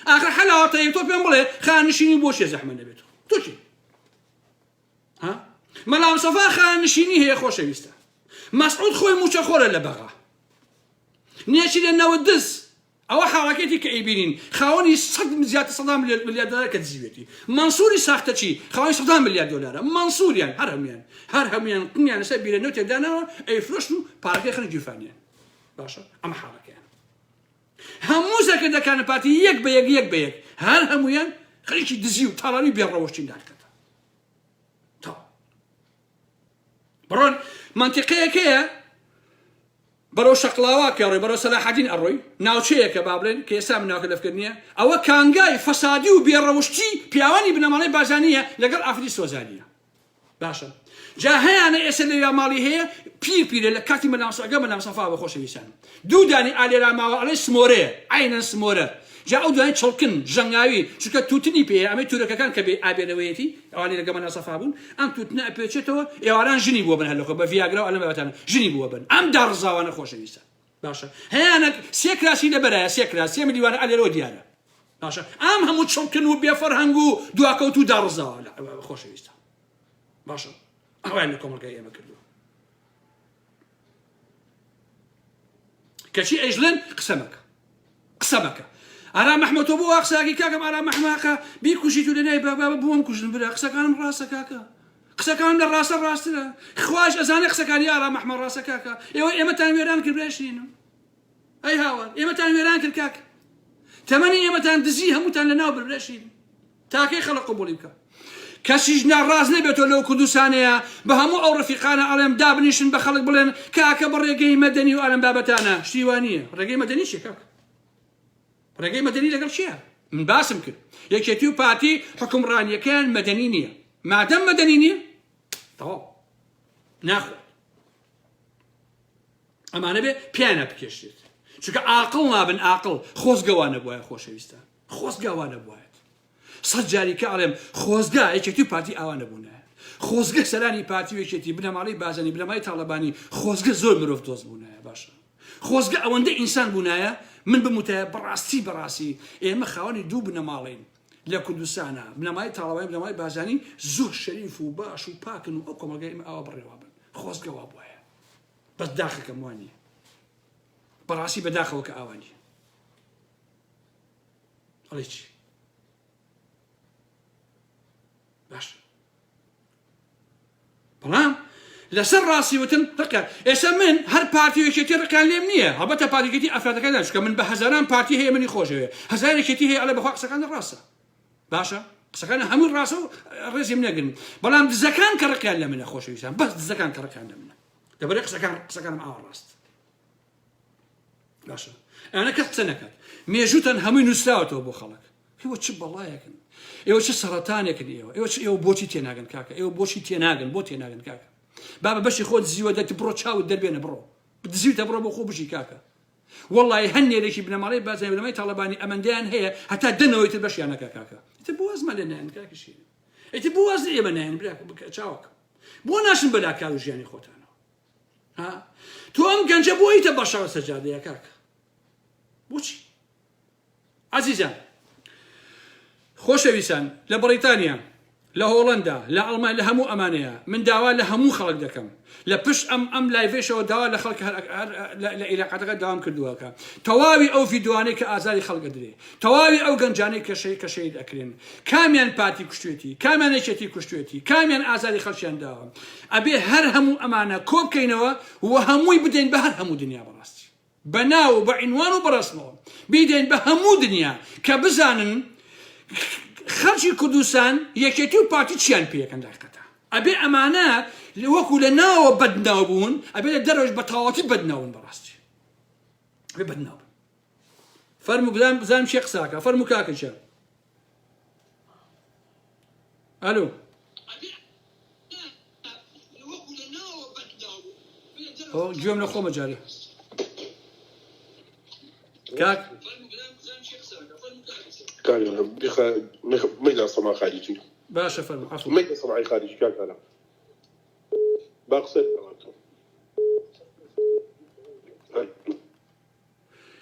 آخر حەلاوەتایی تۆ پێم بڵێ خانشینی بۆ شێ زەحمە نەبێت تۆ چی مەلام سەفا خانشینی هەیە خۆشەویستە مەسعود خۆی موچەخۆرە لە بەغا نێچی لە نەوە دز ئەوە حاڵەکەتی کە ئەیبینین خاوەنی زیاتر $100 ملیار کە دزیوێتی منسووری ساختە چی خاوەنی $100 ملیار منسووریان هەر هەمویان قنیان لەسەر بیرەنەوە تێدانەوە ئەیفرۆشت و پارەکەی خەنە گیرفانیان باشە ئەمە حاڵەکەیان هەموو زەکردەکانە پارتی یەک بە یەک هەر هەمویان خەریکی دزی و تاڵانی بێڕەوەشتین داکەتە بڕۆن منتیقەیەکەیە بەرەو شەقڵاواکە ڕۆی بەرەو سەلاحەدین ئەڕۆی ناوچەیەکە با بڵێن کە ئێستا من ناوکە لەفکردنیە ئەوە کانگای فەسادی و بێڕەوشتی پیاوانی بنەماڵەی بازانیە لەگەڵ ئافری سۆزانیە باشە جا هەیەانە ئێستا لەویا ماڵی هەیە پیرە لە کاتی مەلامسەگە مەلامسەفا بە خۆشەویستان دوو دانی ئالێرا ماوە ئەڵێ سمۆرەیە ئاینەن سمۆرە جا ئەو دوای چڵکن ژەنگاوی چونکە تووتنی پێەیە ئەمەی تورەکەکان کە بێ ئابێنەوەیەتی ئەوانی لەگە مەلامسەفا بوون ئەم تووتنە ئەپێچێتەوە ئێواران ژنی بووە بن هەلۆخە بە ڤیاگرا و ئەلەمەوەتانە ژنی بووە بن ئەم داڕزاوانە خۆشەویستە باشە هەیەانە سێ کراسی لەبەرایە سێ کراس 3 ملیۆنە ئالێرەوە دیارە باشە ئەم هەموو چڵکن و بێفەرهەنگ و دواکەوت و داڕزاوە خۆشەویستە باشە ئەویان لە کۆمەڵگەی ئێمە کردووە کەچی ئەیژڵێن قسە مەکە ئارام مەحمەد تۆ بۆ وا قساکی کاکەم ئارام مەحمەقە بیکوژیت و لەنای بابا بۆم کوژن برا قسەکانم ڕاستە کاکە قسەکانم لە ڕاستە ڕاسترە خواش ئەزانێ قسەکانی ئارام مەحمەد ڕاستە کاکە ئێوە ئێمەتان وێران کرد براشینم ئەی هاوار ئێمەتان وێران کرد کاکە تەمەنی ئێمەتان دزی هەمووتان لەناو براشین تاکەی خەڵق قبوڵی بکە کەسیش ناڕاز نەبێتەوە لەو کوردستانەیە بە هەموو ئەو ڕەفیقانە ئەڵێم دابنیشن بە خەڵک بڵێن کاکە بە ڕێگەی مەدەنی و ئەلەم بابەتانە شتیوانیە ڕێگەی مەدەنی چیە کاکە ڕێگەی مەدەنی لەگەڵ چییە من باسم کرد یەکێتی و پارتی حکومڕانیەکەیان مەدەنی نییە مادەم مەدەنی نییە تەواو ناخوێت ئەمانە بێ پیانە بکێشێت چونکە عاقڵ نابن عاقڵ خۆزگەوانە بووە خۆشەویستان خۆزگەوانە بووە 100 جاری کە ئەڵێم خۆزگا یەکێتی و پارتی ئەوانە بوونایە خۆزگە سەرانی پارتی و یەکێتی بنەماڵەی بازانی بنەمای تاڵەبانی خۆزگە زۆر مرۆڤ دۆست بوونایە باشە خۆزگە ئەوەندە ئینسان بوونایە من بموتایە بەڕاستی ئێمە خاوەنی دوو بنەماڵین لە کوردستانە بنەمای تاڵەبانی بنەمای بازانی زۆر شەریف و باش و پاکن و ئەو کۆمەلگای ئێمە ئەوە بڕێوا بن خۆزگەوا بووایە بەس داخەکەم وانیە بەڕاستی بەداخەوە کە ئاوانی ئەڵێ چی باش بەڵام لەسەر ڕاستی وتن ڕقە ئێستا من هەر پارتی یەکێتی ڕقان لێم نییە هەبەتە پارتیەکەتی ئەفرادەکان چونکە من بە هەزاران پارتی هەیە منی خۆشەوێ هەزار یەکێتی هەیە ئەڵێ بەخوا قسەکان ڕاستە باشە قسەکان هەموو ڕاستە و ڕێزیم نەگرن بەڵام دزەکان کە ڕقیان لە منە خۆشەویستان بەس دزەکان کە ڕقیان لە منە دەبەرێ قسەکانم ئاوا ڕاست باشە ئەوانە کەس قسە نەکات مێژوتان هەمووی نووسراوەتەوە بۆ خەڵک ئێوە چ بەڵایەکن ئێوە چه سەرەتانێکن ئێوە بۆچی تێناگەن کاکە ئێوە بۆچی تێناگەن بۆ تێناگەن کاکە بابە بەشی خۆت زیوە دەتی بڕۆ چاوت دەربێنە بڕۆ دزیوتە بڕۆ بۆ خۆ بژی کاکە وەڵڵی هەنێرێکی بنەماڵەی بازای بنەمای تاڵەبانی ئەمەندەیان هەیە هەتا دەنەوەی تر بەشیان نەکا کاکە ئیتر بۆ وەزمە لێ نایەن کاکەشی ئیتر بۆ وەز ئێمە نایەن چاوەکە بۆ ناشن بەلا کار و ژیانی خۆتانەوە تۆ ئەم گەنجە بۆ ئیتە بەشەوە سەجادەیە کاکە بۆچی عەزیزان خۆشەویستان لە بەریتانیا لە هۆڵندا لە ئەڵمان لە هەموو ئەمانەیە من داوا لە هەموو خەڵک دەکەم لە پشت ئەم لایڤێشەوە داوا لە خەڵک لە عێلاقەکە داوام کردووەکە تەواوی ئەو ڤیدیۆانەی کە ئازاری خەڵکە درێ تەواوی ئەو گەنجانەی کە شەید ئەکرێن کامیان پاتی کوشتێتی کامیان نەچێتی کوشتێتی کامیان ئازاری خەڵکیان داوە ئەبێ هەر هەموو ئەمانە کۆ بکەینەوە و هەمووی بدەین بە هەر هەموو دنیا بەڕاستی بە ناو و بە عینوان و بەڕستمەوە بیدەین بە هەموو دنیا کە بزانن خەڵکی کوردستان یەکێتی و پارتی چیان پێیەکەن داقەتە ئەبێ ئەمانە وەکو لە ناوە بەدناو بوون ئەبێ لە دەرەوەش بە تەواوەتی بەدناون بەڕاستی ئەبێ بەدناو فەرموو بزانم چێ قساکە فەرموو کاکە چێ ئەلۆ گوێم لە خۆمە جارێ کاک ميدا صناعة خارجي باشا فهم عفوا ميدا صناعي خارجي كان هذا باقصد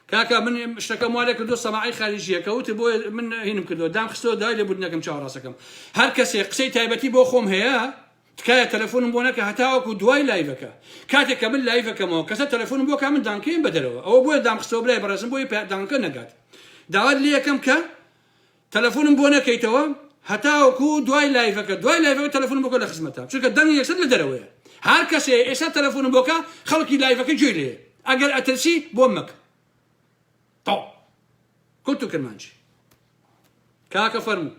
كاكا من اشتكى موالك دو صناعي خارجيه كوت بو من هينم كدو دام خستو داي لبدناكم شاو راسكم هر كسي قسي تايبتي بو خوم هيا تكايا تلفون بونك هتاوك دواي لايفك كاتك من لايفك مو كسا تلفون بو كامل دانكين بدلو او بو دام خستو بلاي برسم بو دانكن نقات داواد لي كم كا تلفون بونا كيتوا هتاوكو دواي لايفك تلفون بوكا لخدمتها شركه دنيا يكسد لدرويه هر كسي اسا تلفون بوكا خلقي لايفك جيلي اقل اترسي بومك طو كنتو كرمانجي كاكا فرمو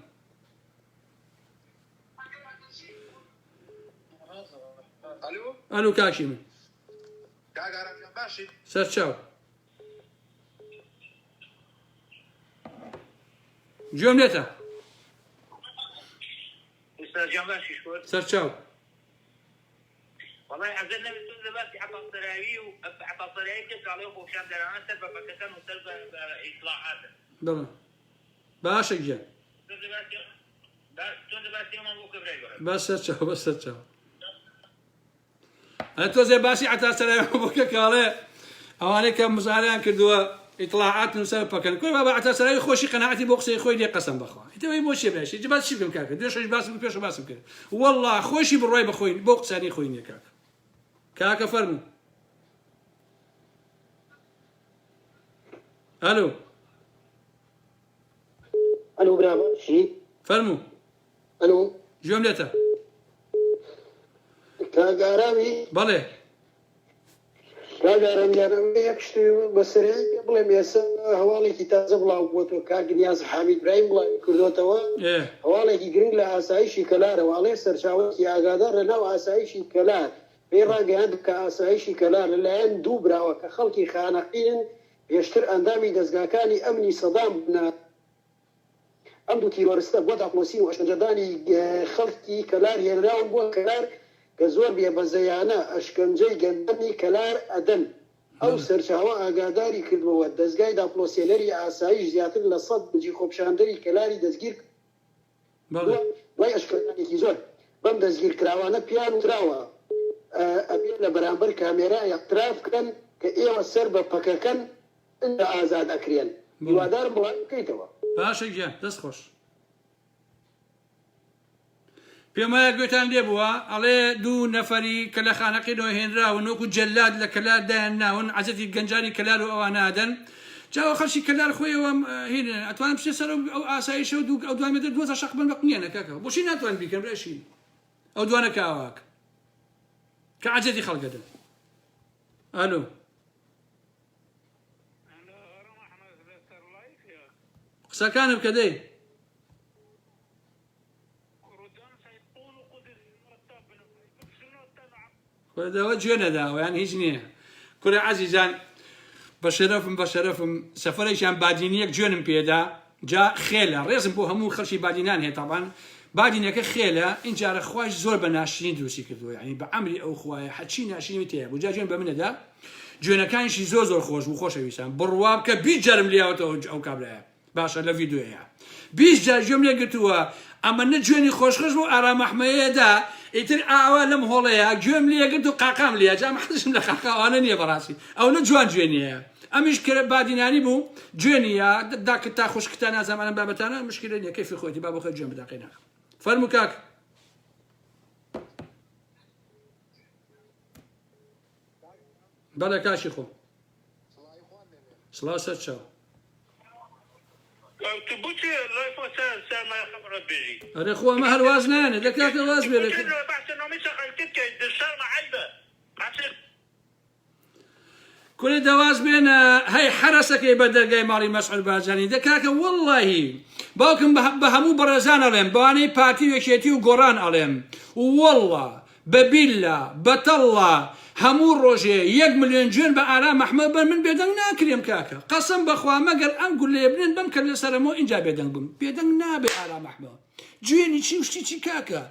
الو كاكشي من كاكا ماشي سرچاو جملته استاذ جماشي شكون سرچاو والله عزلنا بالسوزة بس حتى الطراوي وحتى الطراوي كيف عليه وشان درعنا سلبة فكتن وسلبة إطلاعات دابا باشا جا سوزة بس يوم أبوك بريبر بس سرچاو أنا توزي باسي حتى سلام أبوك كالي أواني كم مزاريان كردوا إطلاعات نسبة كان كل ما بعد سلام خوشي قناعتي بوقسي خوي لي قسم بخوا أنت ما يبوش يباشي جبت شي بكم كاك دوش باسم بيش باسم كده والله خوشي بالروي بخوي بوقساني خويني كاك كاك فرمو الو الو برافو شي فرمو الو جملته كاغاراوي بله كاغاراوي انا يكشتي بسري قبل ما يسا حوالي كتاب بلا وتو كاغنياز حميد ابراهيم بلا كردوتوا حوالي جرين لا اسايشي كلار وعليه سرشاوي اغادر لا اسايشي كلار بيراغي عندك اسايشي كلار لان دوبرا وكخلقي خانقين يشتر اندامي دزغاكاني امني صدام عنده تيرورستا بوضع قوسين واشنجداني خلقي كلار يراون بو كلار كزور بيا بزيانا اشكنجي جندني كلار ادن او سرشاوا اغاداري كدو دزغاي دا بلوسيلري اسايش زياتر لصد جي خوبشاندري كلاري دزگير بله واي اشكنجي كيزور بم دزگير كراوانا بيانو تراوا ابي برابر كاميرا اعتراف كان كايوا سربا فككن ان ازاد اكريان يوادار بلا كيتوا باشا جا دست خوش پێمایە گوێتان لێ بووە ئەڵێ دوو نەفەری کە لە خانەقینەوە هێنراون وەکو جەلاد لە کەلار دایان ناون عەزەتی گەنجانی کەلار و ئەوانادەن جاوە خەڵکی کەلار خۆیەوە هێنن ئەتوانم بچێ سەر ئەو ئاسایشە و ئەو دوامێتر دۆزە شەق بن بە قنیانە کاکە بۆچی ناتوان بیکەن ڕێشی ئەو دوانە کاواک کە عەزەتی خەڵکەدەن ئالۆ قسەکانم کە دەی داوە گوێ نەداوە یان هیچ نییە کورە عەزیزان بەشەرەفم سەفەرێکیان بادینیەک گوێنم پێدا جا خێلە ڕێزم بۆ هەموو خەڵکی بادینان هەیە تاوان بادینەکە خێلە اینجارە خوای زۆر بە ناشرین دروستی کردووە یعنی بە ئەمری ئەو خوایە حەچی ناشرینی تەیە بوو جا گوێن بە منەدا گوێنەکانیشی زۆر خۆش بوو خۆشەویستان بڕوا بکە 20 جارم لیاوەتەوە ئەو کابرایە باشە لە ڤیدیۆیە 20 جار گوێم لێ گرتووە ئەمە نە گوێنی خۆشخۆش بوو ئارامەحمەیەدا ئیتر ئاوا لەم هۆڵەیە گوێم لێگرت و قاقام لێ جا حەزم لە قاقاوانە نییە بەڕاستی ئەو نە جوان گوێنیە ئەمیش کرە بادینانی بوو گوێنیە داکە تا خوشکتان نازانم بابەتانە مشکلە نییە کەفی خۆیتی با بۆ خۆی گوێم بداقینە فەرموو کاک بەڵێ کاشی خۆ سڵاو سەر چاو ئەرێ خۆ ئەمە هەرواز نانێ دەکاتە واز بێ کوێ دەواز بێنە هەی حرەسەکەی بە دەرگای ماڵی مەسعود بارزانی دەکاکە وەڵڵاهی باوکم بە هەموو بەڕێزان ئەڵێم بەوانەی پارتی وێکێتی و گۆڕان ئەڵێم وەڵڵا بەبیللا بەتەڵڵا هەموو ڕۆژێ 1 ملیۆن جوێن بە ئارام ئەحمەد بن من بێدەنگ ناکرێم کاکە قەسەم بەخوا مەگەر ئەم گول لێ بنێن بەم کە لەسەرەمەوە اینجا بێدەنگ بم بێدەنگ نابێ ئارام ئەحمەد جوێنی چی شتی چی کاکە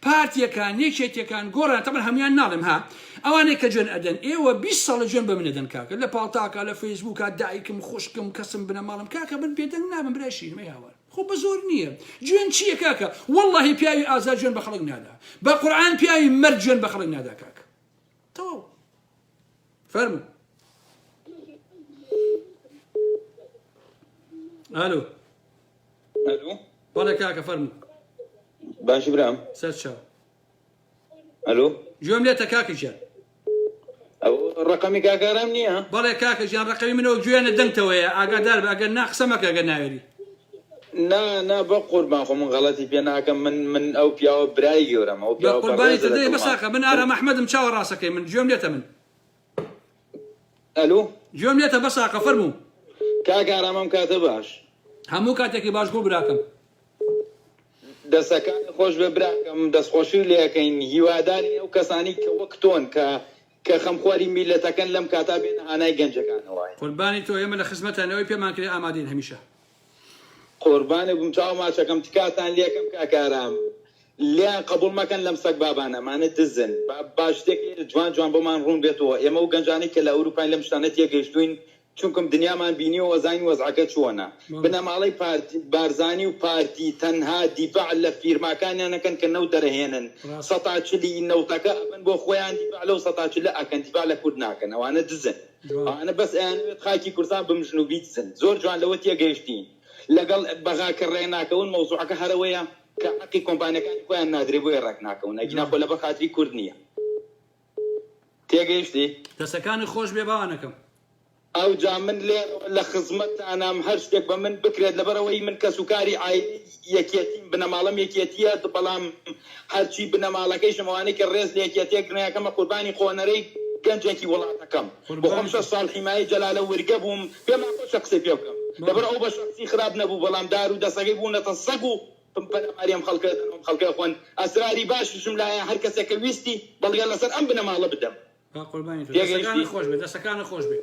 پارتیەکان یەکێتیەکان گۆڕان تەمەن هەمویان ناڵێم ها ئەوانەی کە جوێن ئەدەن ئێوە 20 ساڵە جوێن بە منەدەن کاکە لە پاڵتاکە لە فەیسبووکە دایکم خوشکم کەسم بنە ماڵم کاکە من بێدەنگ نابم برایشین مەیاوە خۆ بە زۆر نییە جوێن چییە کاکە وەڵڵاهی پیاوی ئازاد جوێن بە خەڵک نادا بە قورئان پیاوی مەرد جوێن بە خەڵک نادا کاکە تەواو فەرموو ئالۆ الو بەڵێ کاکە فەرموو باش برام سەر چاو الو گوێم لێتە کاکە گیان او ڕقەمی کاکارام نییە بەڵێ کاکە گیان ڕقەمی منەوە گوێنە دەنگتەوەیە ئاگادار بە ئەگەر ناقسە مەکە ئەگەر ناوێری نا بە قوربان خۆ من غەڵەتی پێ ناکەم من ئەو پیاوە برای گەورەم ئەو بە قوربانی تدەی بەساکە من ئارام ئەحمەدم چاوە ڕاستەکەی من گوێم لێتە من الو گوێم لێتە بەساکە فەرموو کاکارامم کاتە باش هەموو کاتێکی باش بوو براکەم دەستەکان خۆش بێ براکەم دەستخۆشی لێەکەین هیواداری ئەو کەسانی کە وەک تۆن کە خەمخواری میلەتەکەن لەم کاتا بێنە هانای گەنجەکانەوەی قوربانی تۆ ئێمە لە خزمەتانەوەی پێمان کرێ ئامادەین هەمیشە قوربانە بم چاو ماچەکەم تکاتان لێکم کاکارام لیان قبول مەکەن لەم سەگ بابانەمانە دزن با شتێکی جوان بۆمان ڕوون بێتەوە ئێمە و گەنجانی کە لە ئەوروپای لەم شتانە تێگەیشتوین چونکم دنیامان بینیەوە زانی وەزعەکە چۆنە بنەماڵەی بارزانی و پارتی تەنها دیفاع لە فیرماکانیانەکەن کە نەو دەرەهێنن سەتاچلی نەوتەکە ئەبن بۆ خۆیان دیفاع لەو سەتاچلە ئەکەن دیفاع لە کورد ناکەن ئەوانە دزن ئەوانە بەس ئەیانوێت خاکی کوردستان بمژن و بیدزن زۆر جوان لەوە تێگەیشتین لەگەڵ بەغاکە ڕێ ناکەون مەوزوعەکە هەرەوەیە کە حەقی کۆمپانیەکانی خۆیان نادرێ بۆیە ڕێک ناکەون ئەگینا خۆ لە بە خاتری کورد نییە تێگەیشتی دەسەکانی خۆش بێ باوانەکەم ئەو جا من لێ لە خزمەتانام هەر شتێک بە من بکرێت لەبەرەوەی من کە سوکاری ئایلی یەکێتیم بنەماڵەم یەکێتیە بەڵام هەرچی بنەماڵەکەی شمەوانەی کە ڕێز لە یەکێتێک گرنگەکەمە قوربانی خۆنەرەی گەنجێکی وڵاتەکەم بۆ خۆم 6 ساڵ حیمایی جەلالە وەرگە بووم پێمان خۆشە قسەی پێ بکەم لەبەر ئەو بە شخصی خراپ نەبوو بەڵام دار و دەسەکەی بوونەتە سەگ و پەلەماریەم خەڵکە خۆن ئەسراری باششم لایە هەر کەسێکە ویستی بەڵگە لەسەر ئەم بنەماڵە بدەم خۆش بێ دەسەکانی خۆش بێ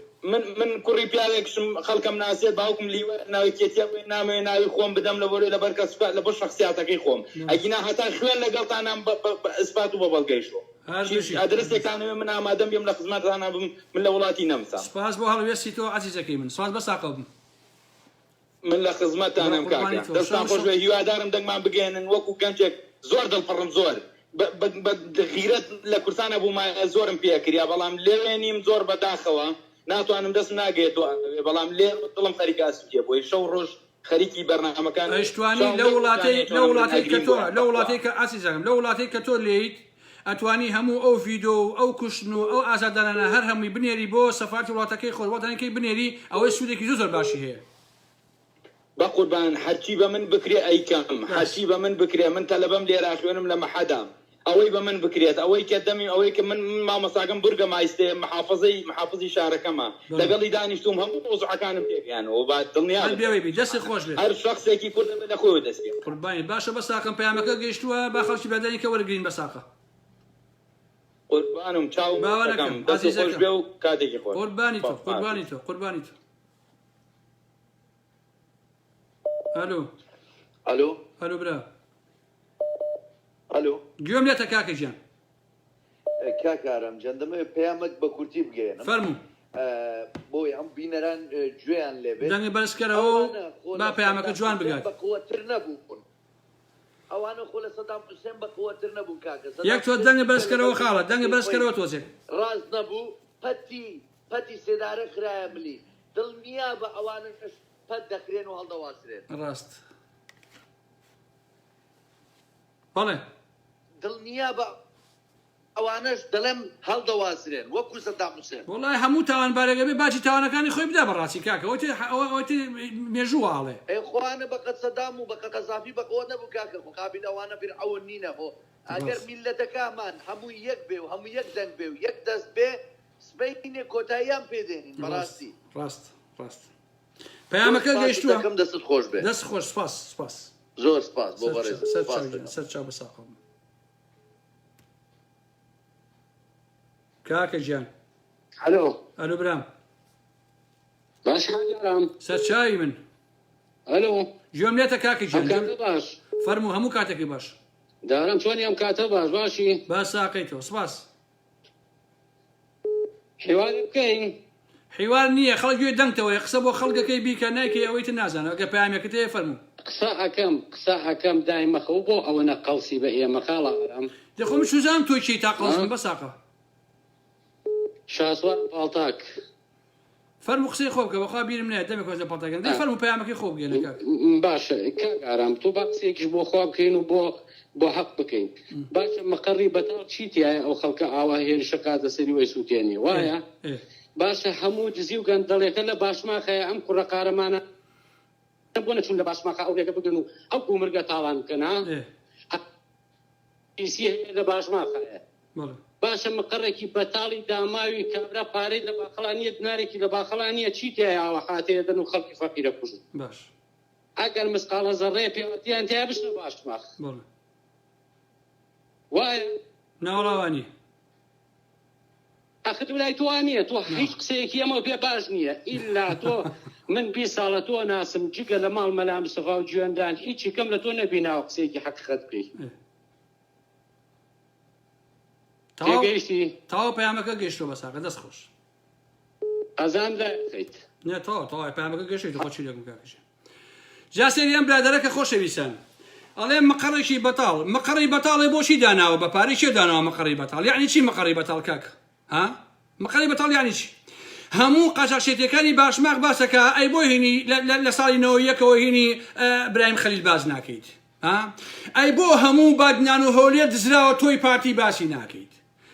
من کوڕی پیاوێکشم خەڵکەم ناسێت باوکم لیوە ناوی کێتیا نامێ ناوی خۆم بدەم لەبەر کەس لە بۆ شخصیاتەکەی خۆم ئەگینا هەتا خوێن لەگەڵتانام ئەسپات و بە بەڵگەیشتەوە ئەدرسێکانەوە من ئامادەم بێم لە خزمەتتانە بم من لە وڵاتی نەمسا سپاس بۆ هەڵوێستی تۆ عەزیزەکەی من سپاس بەساقە بم من لە خزمەتتانم کاکە دەستان خۆش بێ هیوادارم دەنگمان بگەێنن وەکو گەنجێک زۆر دڵپەڕم زۆر غیرەت لە کورسانە بوومە زۆرم پێکریا بەڵام لێوێنیم زۆر بەداخەوە ناتوانم دەست ناگێتەوە بەڵام لێ دڵم خەریکە ئاسووتێ بۆی شەو ڕۆژ خەریکی بەرنامەکان ئەیشتوانی لە وڵاتەی کە تۆ لە وڵاتی کە ئاسیزانم لە وڵاتی کە تۆ لێیت ئەتوانی هەموو ئەو ڤیدۆ و ئەو کوشتن و ئەو ئازادانانە هەر هەمووی بنێری بۆ سەفارەتی وڵاتەکەی خۆت وڵاتانەکەی بنێری ئەوەی سوودێکی زۆر باشی هەیە بە قوربان هەرچی بە من بکرێ ئەیکەم هەرچی بە من بکرێ من تەلەبەم لێرە خوێنم لە مەحەدام ئەوەی بە من بکرێت ئەوەی کە دەمی ئەوەی کە من مامەساگەم بورگە مایستێ محافظی شارەکەمە لەگەڵی دانیشتوم هەموو مۆزوعەکانم پێگەیانەوە با دڵنیا دەستی خۆش بێت هەر شخصێکی کورد لە خۆی دەست پێ قوربانی باشە بەساقم پەیامەکە گەیشتووە با خەڵکی بەدەنی کە وەرگرین بەساقە قوربانم چاو باوەڕەکەم دەست خۆش بێ و کاتێکی خۆش قوربانی تۆ ئەلۆ برا ئەلۆ گوێم لێتە کاکە گیان کاکارم جەندەمە پەیامەک بە کورتی بگەێنم فەرموو بۆی ئەم بینەران گوێیان لێبێت دەنگی بەرزکەرەوە با پەیامەکە جوان بگات بەقووەتر نەبوون ئەوانە خۆ لە سەدام حوسێن بەقووەتر نەبوون کاکە یەک تۆ دەنگی بەرزکەرەوە خاڵە دەنگی بەرزکەرەوە تۆزێک ڕاست نەبوو پەتی سێدارە خراە ملی دڵنیا بە ئەوانە پەت دەکرێن و هەڵدەواسرێن ڕاست بەڵێ دڵنیا بە ئەوانەش دەڵێم هەڵدەوازرێن وەکو سەدام حوسێن وڵای هەموو تاوانبارێگە بێ باچی تاوانەکانی خۆی بدا بەڕاستی کاکە ئەوەتی مێژوواڵێ ئەیخواانە بەقەت سەدام و بەقە قەزافی بەقەوە نەبوو کاکە مقابل ئەوانە فرعەون نینە بۆ ئەگەر میلەتەکەمان هەموو یەک بێ و هەموو یەک دەنگ بێ و یەک دەست بێ سبەینێ کۆتاییان پێدێنین بەڕاستی ڕاست پەیامەکە گەیشتووە دەکەم دەست خۆش بێ دەست خۆش سپاس زۆر سپاس بۆ بەڕێز سەر چاو بەساقم کاکە گیان ئەلۆ برام باش حاجارم سەرچاوی من ئەلۆ گوێم لێتە کاکە گیان باش فەرموو هەموو کاتێکی باش دارم چۆنی ئەم کاتە باش باشی باس ساقەیتەوە سپاس حیوان بکەین حیوان نییە خەڵک گوێ دەنگتەوە قسە بۆ خەڵکەکەی بیکە نایکەی ئەوەی تر نازانە ئەگە پەیامێکت هەیە فەرموو قسە ئەەکەم دایمەخەو بۆ ئەوەنە قەوسی بە ئێمە خاڵام دەخۆم شوزان تۆ چی تا قەڵسم بەساقە شاسوان پاڵتاک فەرموو قسەی خۆ بکە بەخوا بیرم نایە دەمێک کۆزە پەڵتاکەن دەی فەرموو پەیامەکەی خۆ بگەێنە کاک باشە کاگارام تۆ با قسێکیش بۆ خوا بکەین و بۆ حەق بکەین باشە مەقەڕی بەتاڵ چیتیایە ئەو خەڵکە ئاوا هێرشە قاتە سەری وەی سووتێنی وایە باشە هەموو دزی و گەندەڵێکە لە باشماخەیە ئەم کوڕە قارەمانە بۆ نەچون لە باشماخە ئەو لێکە بگرن و ئەو کومرگە تاوان بکەن لە باشماخەیە باشە مقڕێکی بەتاڵی داماوی کابرا پارەی لە باخەڵانیە دنارێکی لە باخەڵانیە چیتیایە ئاوا حاتەیە دەن و خەڵکی فەقیرە کوژن باش ئەگەر مسقالە زەڕێ پێوەتیان تیا بشنە باشماخ وایە ناوەڕاوانی ئەخت لای توانیە تۆ هیچ قسەیەکی ئەمە پێ باش نییە ئیلا تۆ من 20 ساڵە تۆ ناسم جگە لە ماڵ مەلا مستەفا و گوێندان هیچی کەم لە تۆ نەبیناوە قسەیەکی حەقیقەت بکەی تاوە پەیامەکە گەیشتۆ بەساقە دەست خۆش ئەزان دەکەیت نە تاوای پەیامەکە گەشتی خۆچی لەگەڵ کاکەش جاسێری ئەم برادەرەکە خۆشەویستان ئەڵێ مەقەڕێکی بەتاڵ مەقەڕی بەتاڵی بۆچی داناوە بە پارەی چێ داناوە مەقەڕی بەتاڵ یعنی چی مەقەڕی بەتاڵ کاکە ها مەقەڕی بەتاڵ یعنی چی هەموو قاچاقچێتیەکانی باشماق باسەکە ئەی بۆ هینی لە ساڵی 91ەوە هینی برایم خەلیل باز ناکەیت ئەی بۆ هەموو بادنان و هەولێر دزراوە تۆی پارتی باسی ناکەیت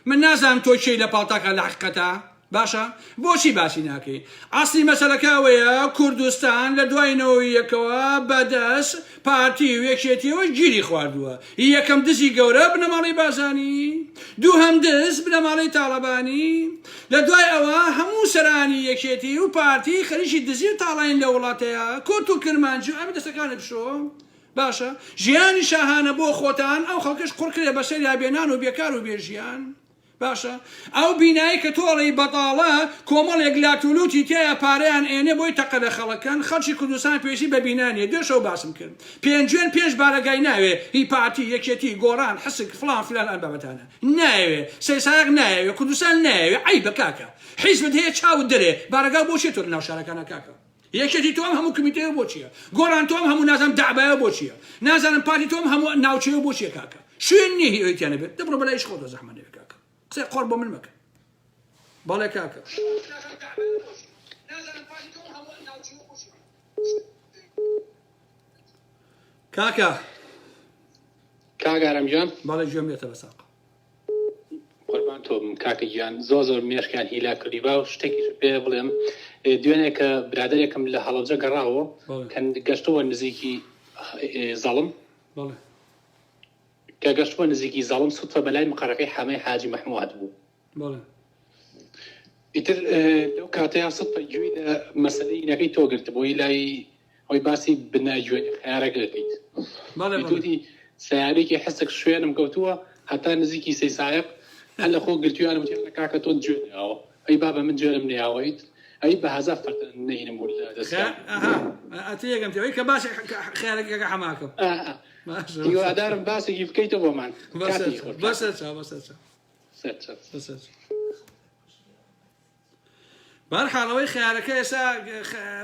من نازانم تۆ چی لە پاڵتاکە لە حقیقەتە باشە بۆچی باسی ناکەی ئاسی مەسەلەکەوەیە کوردستان لە دوایەوەی یەکەوە بەدەست پارتی و یەکێتیەوە گیری خواردووە یەکەم دزی گەورە بنەماڵی بازانی دووهەم دز بنەماڵی تاڵەبانی لە دوای ئەوە هەموو سەرانی یەکێتی و پارتی خەریکی دزی و تاڵین لە وڵاتەیە کورت و کرمانجی ئەمە دەستەکانت بشۆ باشە ژیانی شاهانە بۆ خۆتان ئەو خەڵکەش قوڕکرێ بەسەر یابێنان و بێکار و بێژیان باشە ئەو بینایی کە تۆڵی بەتاڵە کۆمەڵێک لاتولوتی تایە پارەیان ئێنێ بۆی تەقە لە خەڵەکەن خەڵکی کوردستان پێویستی بە بینانیە دوێشەو باسم کرد پێنجێن پێش بارەگای ناوێ هی پارتی یەکێتی گۆڕان حسک فلان فلان ئەم بابەتانە ناوێ سێسایەک ناوێ کوردستان ناوێ ئەی بە کاکە حیزبت هەیە چاوت دەرێ بارەگا بۆچێت تۆ لە ناو شارەکانە کاکە یەکێتی تۆم هەموو کمیتەیە بۆ چییە گۆڕان تۆم هەموو نازانم دابایە بۆ چییە نازانم پارتی تۆم هەموو ناوچەیە بۆ چیە کاکە شوێن نیە هی ئەویتیانە بێت دەبڕۆ بەلایش خۆ دۆ زەحمە نەوێ کاکە قسەی قۆڕ بۆ من مەکە بەڵێ کاکە کاکە کاگارم جان بەڵێ گوێم لێتە بەساق قوربان تۆم کاکە گیان زۆر مێشکان هیلا کردی با و شتێکیش پێ بڵێم دوێنێ کە برادێکم لە هەڵەبجە گەڕاوە کە گەشتەوە نزیکی زەڵم کە گەشتوە نزیکی زەڵم سوتە بەلای مقەڕەکەی حامەی حاجی مەحموود بوو ئیتر لەو کاتەیە سەد گوێی لە مەسەلەی نەکەی تۆ گرت بۆی لای ئەوی باسی بناگوێ خیارەکە دەکەیت توتی سیارێکی حسێک شوێنم کەوتووە هەتا نزیکی سەی سایق هەر لە خۆ گرتویانم وتیانە کاکە تۆ گوێناوە ئەی بابە من گوێرم نەیاوەیت ئەی بە هەزار فەرتە نەهینم بۆ ئەتەیەکەم تێوەی کە باسی خیارەکەکە حەماکەم هیوادارم باسێکی بکەیتەوە بۆمان بەسەر چا بەرحاڵەوەی خیارەکە ئێستا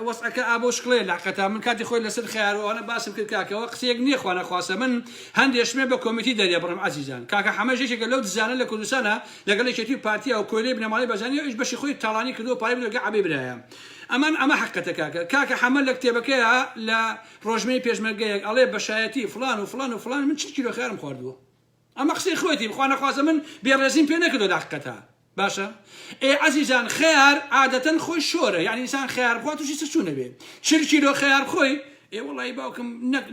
وەسعەکە ئابۆ شکڵێ لاقەتا من کاتی خۆی لەسەر خیارەوەانە باسم کرد کاکەوە قسەیەک نییە خوا نەخواسە من هەندێشمێ بە کۆمیتی دەریە بڕم عزیزان کاکە حەمەژێکێکە لەو دزانە لە کوردستانە لەگەڵ یەکێتی پارتیا و کۆیلەی بنەماڵی بەزانانی ئەوش بەشی خۆی تاڵانی کردو پارەی بدەگە عەبێ برایە ئەمە حەقەتە کاکە حەمە لە کتێبەکەیە لە ڕۆژمەی پێشمەرگەیەک ئەڵێ بەشایەتی فلان و فلان و فلان من 40 کیلۆ خیارم خواردووە ئەمە قسەی خۆیتی بخوا نەخواسە من بێڕێزیم پێ نەکردو لاقەتە باشە عزیزان خیار عادەتەن خۆی شۆرە یعنی ئینسان خیار بخوات تووشی چچوو نەبێ 40 کیلۆ خیار بخۆی وڵی باوکم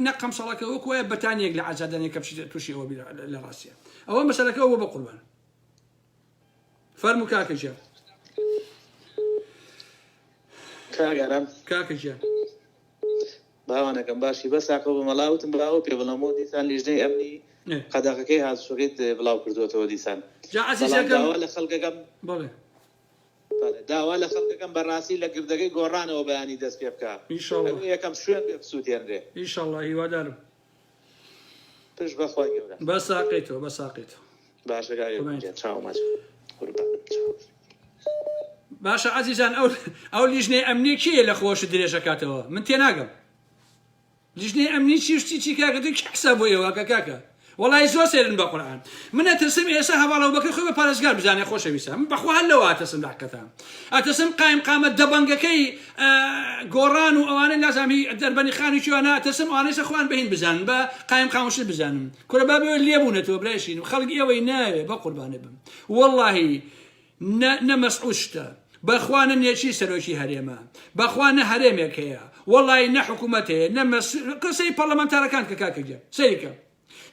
نەقەم سەڵەکە وەکوە بەتانیەک لە عەزادانێک کە بچیتە تووشی ئەوە لە ڕاستیە ئەوە مەسەلەکە ئەوە بە قوربان فەرموو کاکە گیان کاکە گیان باوانەکەم باشی بەساکە بە مەڵاوتم باوە پێ بڵەمەوە دیسان لیژنەی ئەمنی قەدەغەکەی هاتوشەکەیت بڵاو کردوێتەوە دیسان داوا لە خەڵکەکەم داوا لە خەڵکەکەم بەڕاستی لە گردەکەی گۆڕانەوە بەیانی دەست پێ بکە یەکەم شوێن پێ بسووتێنرێ ئینشاڵڵا هیوادارم پشت بەخوای گەورە بەساقیتەوە بەساقیتەوە باشە چاوماچ باشە عزیزان ئەو لیژنەی ئەمنی کیە لە خۆش درێژەکاتەوە من تێناگەم لیژنەی ئەمنی چی کاکە دوی حساب بۆ ئێوە کاکە وڵای زۆر سێرن بە قورئان من ئەترسم ئێستا هەواڵەوە بەکەی خۆی بە پارێزگار بزانێ خۆشەویستە من بەخوا هەر لەوە ئاتەسم لاقەتە ئەتەسم قایم قامەت دەبەنگەکەی گۆڕان و ئەوانە لازامی دەربەنی خانی چوانە ئەتەسم ئەوانەی سەخوان بەهین بزانن بە قایم قاموشت بزانم کورە بابێ لێبوونەتەوە برایشین خەڵکی ئەوەی ناوێ بە قوربانە بم وەڵڵاهی نەمەسعود شتە بەخوا نەچی سەرۆکی هەرێمە بەخوا نە هەرێمێک هەیە وەڵڵاهی نە حکوومەت هەیە قسەی پەرلەمانتارەکان کە کاکەگیان سەیریکە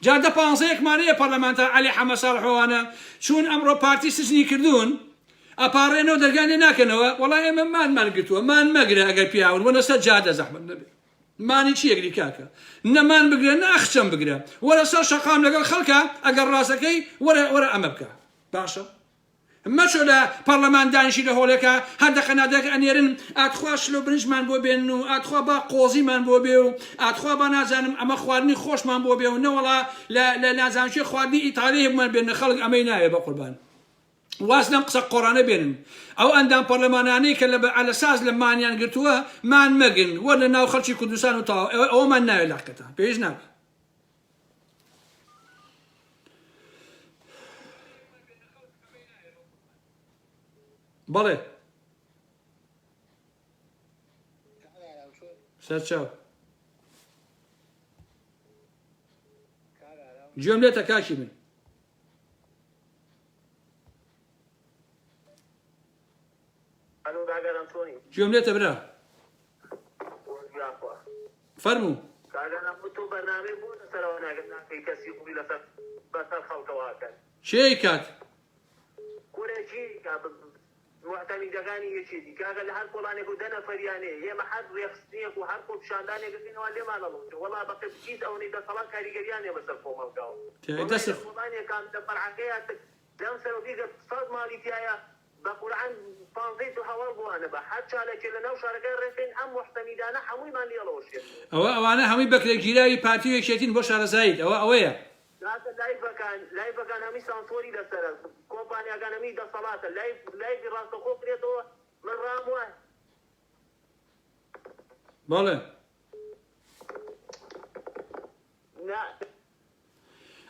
جادە 15 مانەیە پەرلەمانتار عەلی حەمە ساڵحەوانە چون ئەمڕۆ پارتی سزنی کردوون ئەپارڕێنەوە دەرگانێ ناکەنەوە وەڵای ئێمە مانمان گرتووە مان مەگرە ئەگەر پیاون بۆ نەسەر جادە زەحمەت نەبێ مانی چیەکری کاکە نەمان بگرە ناخچەم بگرە وەرە سەر شەقام لەگەڵ خەڵکە ئەگەر ڕاستەکەی وەرە ئەمە بکە باشە مەچۆ لە پەرلەمان دانیشی لە هۆڵێکە هەردەقە نادەکە ئەنێرن ئاتخوا شلۆ برنجمان بۆ بێن و ئاتخوا با قۆزیمان بۆ بێ و ئاتخوا با نازانم ئەمە خواردنی خۆشمان بۆ بێ و نەوەڵا لە نازانشی خواردنی ئیتالی هەبمان بێنە خەڵک ئەمەی ناوێ بە قوربان واز لەم قسە قۆڕانە بێنن ئەو ئەندام پەرلەمانانەی کە لە ساز لە مانیان گرتووە مان مەگن وەرە ناو خەڵکی کوردستان و تاوە ئەوەمان ناوێ لاقەتە پێویست ناکە بەڵێ سەرچاو گوێم لێتە کاکی من گوێم لێتە برا فەرموو چێی کات معتەمیدەکانی یەکێتی کاگە لە هەر کۆڵانێک و دەنە فەریانێ ئێمە هەر ڕێخستنیەک و هەر خۆپشاندانێک گرتینەوە لێمانەڵوت وەڵا بەقە بچیت ئەوەی دەسەڵات کاریگەریانێ بەسەر کۆمەلگاوە کۆڵانێکان دەفەرعەکەیە لەم سەرۆکیگە سەد ماڵی تایە بە قورعان 15 و هەواڵ بووانە بە هەر چالێکی لە ناو شارەکەی ڕێکین ئەم محتەمیدانە هەموویمان لێڵەوەشێت ئەوانە هەمووی بەکرێگیراوی پارتی یەکێتین بۆ شارەزایت ئەوەیە لایڤەکان هەمی سانسۆری لەسەرە کۆمپانیاکان هەمی دەسەڵاتە لایڤی ڕاستەخۆ کرێتەوە من ڕام وایە بەڵێ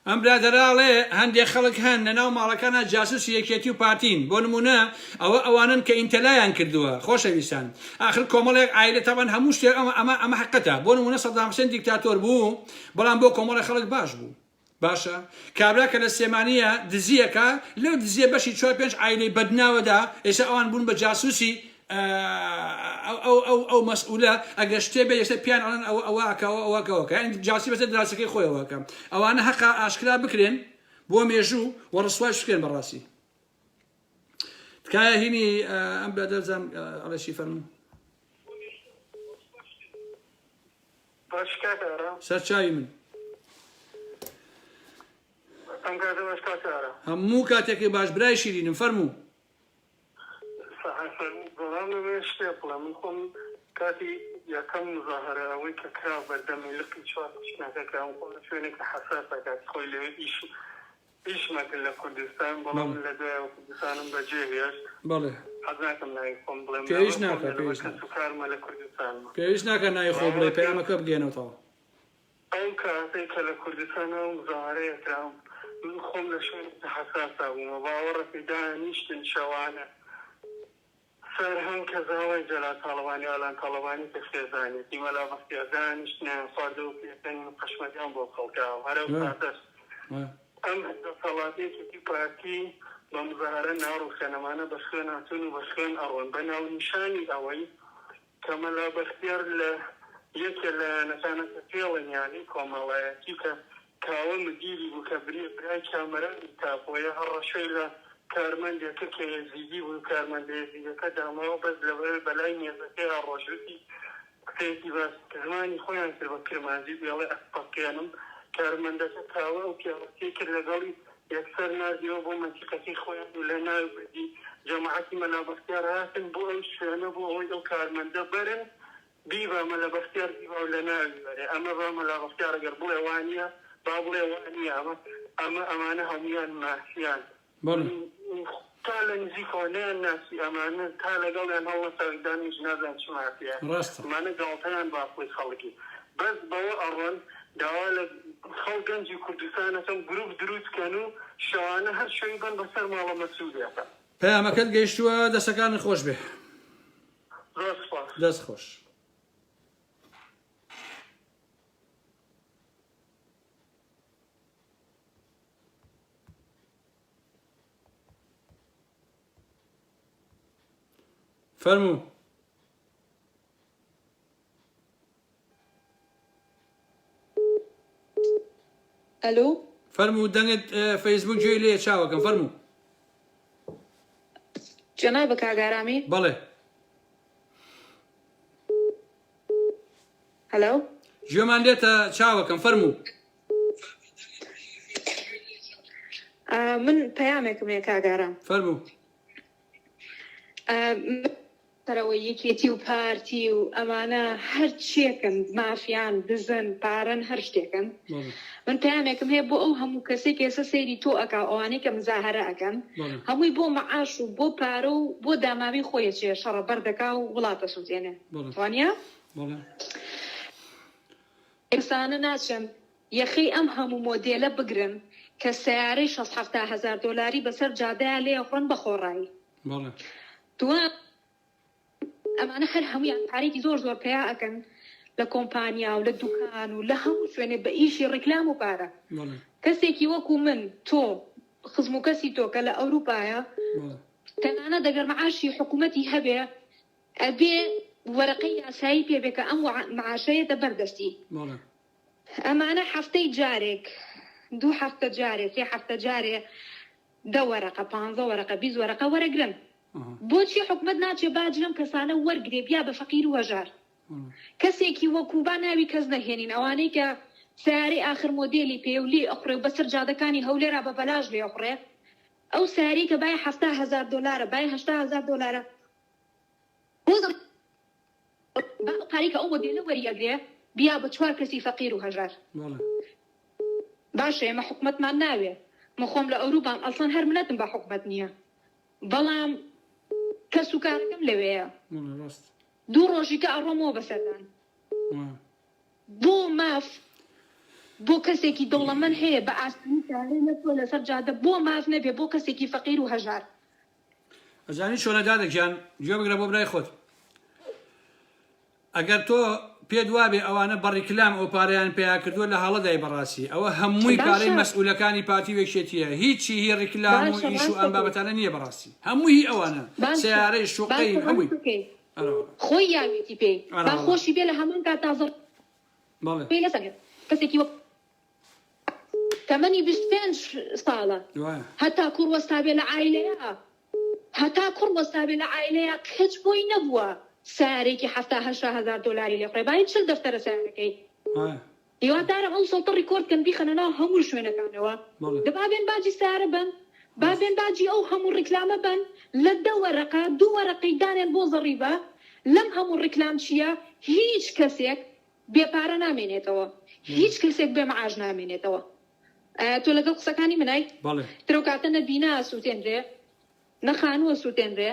ئەم برادەراڵێ هەندێک خەڵک هەن لە ناو ماڵەکانە جاسوسی یەکێتی و پارتین بۆ نمونە ئەوانن کە ئینتەلایان کردووە خۆشەویستان ئاخر کۆمەڵێک ئایلە تەبەن هەموو شتێک ئەمە حەقەتە بۆ نمونە سەدام حوسێن دیکتاتۆر بوو بەڵام بۆ کۆمەڵی خەڵک باش بوو باشە کابرا کە لە سێمانیە دزیەکە لەو دزیە بەشی 4-5 ئایلەی بەدناوەدا ئێستا ئەوان بوون بە جاسوسی ئەو مەسئولە ئەگەر شتێ بێ ئێستا پیان ئەڵێن ئەوەکەوەکە جاسی بەسەر دراسەکەی خۆیەوەکە ئەوانە حەقا ئاشکرا بکرێن بۆ مێژوو وەڕسوای بکرێن بەڕاستی تکایە هینی ئەم برادەرزان ئەڵەشی فەرموو سەرچاوی من هەموو کاتێکی باش برای شیرینم فەرموو من خۆم کاتی یەکەم مزاهرە ئەوەی کە کرا بەردەمی لقی 4 شنەکەکەم شوێنێکە حەساسە کات خۆی لەوێ ئیشمەکرد لە کوردستان بەڵام لە دوایەوە کوردستانم بەجێهێشت حەزناکەم ناوی خۆم بڵێم پێویست ناکە کارمە لە کوردستانمە پێویست ناکە ناوی خۆ بڵێ پەیامەکە بگەێنەوەتەوە ئەو کاتێک کە لە کوردستانەوە مزاهرەیە کراوم من خۆم لە شوێنێکی حەساسا بوومە باوەڕە پێدا نیشتن شەوانە سەرهەنگ کە زاوای جەلا تاڵەبانی ئالان تاڵەبانی کە خێزانێتی مەلا بەختیار دانیشتیان خواردە و پێکەنی و قەشمەتیان بۆ خەڵکاوە هەرە کاتەش ئەم دەسەڵاتێکی پارتی بە مزاهرە ناڕوخێنەمانە بە خوێن هاتوون و بە خوێن ئەڕۆن بە ناونیشانی ئەوەی کە مەلا بەختیار لە یەکێ لە نەتانەکە پێڵەنیانی کۆمەڵایەتی کە کاوە مدیری بوو کە برای کامەرانی تاپۆیە هەڕەشەی لە کارمەندێکە کە یەزیدی بوو کارمەندە یەزیدەکە دامەوە بەس لەوەی بەلای مێزەکەی هەڕۆژوتی قسەیەکی باس زمانی خۆیان کرد بە کرمانجی بێڵێ ئەسپەقیانم کارمەندەکە کاوە و پیاوەتی کرد لەگەڵی یەکسەر نردیەوە بۆ منتیقەکەی خۆیان و لە ناوی بردی جەماعەتی مەلا بەختیار هاتن بۆ ئەو شوێنە بۆ ئەوەی ئەو کارمەندە بەرن بیبا مەلا بەختیار بیبا و لە ناوی بەرێ ئەمە با مەلا بەختیار ئەگەر بڵێ وانە با بڵێ وانە ئەمانە هەمویان ماسیان تا لە نزیکەوە نەیان ناسی ئەمانە تا لەگەڵیان هەوڵە سەردانیش نازان چ مافیان ئەمانە گاڵتەیان با خۆی خەڵکی بەس بەوە ئەڕۆن داوا لە خەڵ گەنجی کوردستانەکەم گروپ دروستکەن و شەوانە هەر شەوی بن بەسەر ماڵە مەسوودێتە پەیامەکەت گەیشتووە دەستەکانی خۆش بێ دەست خۆش فەرموو ئەلۆ فەرموو دەنگت فەیسبوک گوێی لێ چاوەکەم فەرموو جەنابە کاگارامی بەڵێ هەلۆ گوێمان لێتە چاوەکەم فەرموو من پەیامێکم لێ کاگارام فەرموو سەرەوەی یەکێتی و پارتی و ئەمانە هەر چێکن مافیان دزن پارەن هەر شتێکن من پەیامێکم هەیە بۆ ئەو هەموو کەسێک ئێستا سەیری تۆ ئەکا ئەوانەی کە مزاهرە ئەکەن هەمووی بۆ مەعاش و بۆ پارە و بۆ داماوی خۆیە چێ شەڕە بەردەکا و وڵاتە سووتێنێ وانە ئێسانە ناچن یەخەی ئەم هەموو مۆدێلە بگرن کە سیارەی 670,000 دۆلاری بەسەر جادەیە لێ ئەخۆن بە خۆڕایی دووە ئەمانە هەر هەمویان پارێکی زۆر زۆر پیا ئەکەن لە کۆمپانیا و لە دوکان و لە هەموو شوێنێ بە ئیشی ڕیکلام و پارە کەسێکی وەکو من تۆ خزم و کەسی تۆ کە لە ئەوروپایە تەنانە دەگەر معاشی حکوومەتی هەبێ ئەبێ وەرەقەی یاسایی پێبێ کە ئەم معاشەیەتە بەردەستی ئەمانە هەفتەی جارێک 2 هەفتە جارێ 3 هەفتە جارێ 10 وەرەقە 15 وەرەقە 20 وەرەقە وەرەگرن بۆچی حکومت ناچێ باج لەم کەسانە وەرگێ بیا بە فەقیر و هەژار کەسێکی وەکوبا ناوی کەس نەهێنین ئەوانەی کە سیارەی آخر مۆدێلی پێ و لێ ئەخڕێ و بەسەر جادەکانی هەولێرا بە بەلاژ لێ ئەخڕێ ئەو سیاری کە بای 70,000 دۆلارە بای 80,000 دۆلارە پارێکە ئەو مۆدێلە وەریەگرێ بیا بە 4 کەسی فەقیر و هەژار باشە ئێمە حکومەتمان ناوێ مەخۆم لە ئەوروپام ئەڵسان هەر ملەتم بە حکومەت نییە بەڵام کەس و کارەکەم لەوەیە 2 ڕۆژی کە ئەڕۆمەوە بەسەردان بۆ ماف بۆ کەسێکی دەوڵەمەند هەیە بە ئاسانی لە تۆ لەسەر جادە بۆ ماف نەبێ بۆ کەسێکی فەقیر و هەژار ئەزانی چۆنە دادەگیان گوێ بگرە بۆ برای خۆت ئەگەر تۆ پێت وابێ ئەوانە بەڕیکلام ئەو پارەیان پێیا کردووە لە هەڵەدای بەڕاستی ئەوە هەمووی پارەی مەسئولەکانی پارتی وێکشێتیە هیچی هی ڕیکلام و ئیش و ئەم بابەتانە نییە بەڕاستی هەمووی ئەوانە سیارەی شوقەی هەمووی خۆی یاوێتی پێی با خۆشی بێ لە هەمان کات تازە کەسێکی تەمەنی 25 ساڵە هەتا کوڕ وەستابێ لە عایلەیە هەتا کوڕ وەستابێ لە عایلەیە هیچ بۆی نەبووە سیارێکی 70,000 دۆلاری لێ فڕێ باید چل دەفتەرە سیارەکەی هیوادارم ئەو سەڵتە ڕیکۆردکەن بیخەنە ناو هەموو شوێنەکانەوە دەبابێن باجی سیارە بن بابێن باجی ئەو هەموو ڕیکلامە بن لە 10 وەرەقە 2 وەرەقەی دانێن بۆ زەڕیبە لەم هەموو ڕیکلام چییە هیچ کەسێک بێپارە نامێنێتەوە هیچ کەسێک بێ مەعاش نامێنێتەوە تۆ لەگەڵ قسەکانی منای ترۆکاتە نەبینا سووتێنرێ نەخانووە سووتێنرێ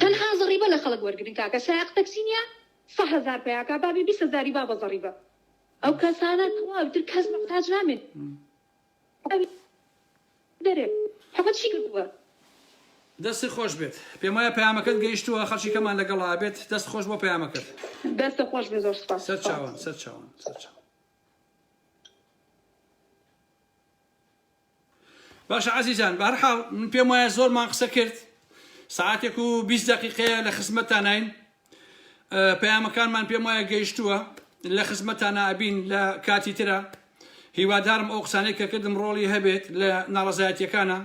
تەنها زەڕیبە لە خەڵک وەرگرن کاکە سایق تەکسینیا 100,000 پیاکە بابی 20,000 با بە زەڕیبە ئەو کەسانە تر کەس محتاج نامێت دەرێ حەقەت چی کردووە دەستی خۆش بێت پێم وایە پەیامەکەت گەیشتووە خەڵکی کەمان لەگەڵا بێت دەست خۆش بۆ پەیامەکەت دەستە خۆش بێ زۆر سپاس سەر چاوان سەر چاوان باشە عەزیزان بەهەرحاڵ من پێم وایە زۆرمان قسە کرد ساعتێک و 20 دقیقەیە لە خزمەتتانین پەیامەکانمان پێم وایە گەیشتووە لە خزمەتتانە ئەبین لە کاتی ترە هیوادارم ئەو قسانەی کە کردم ڕۆڵی هەبێت لە ناڕەزایەتیەکانە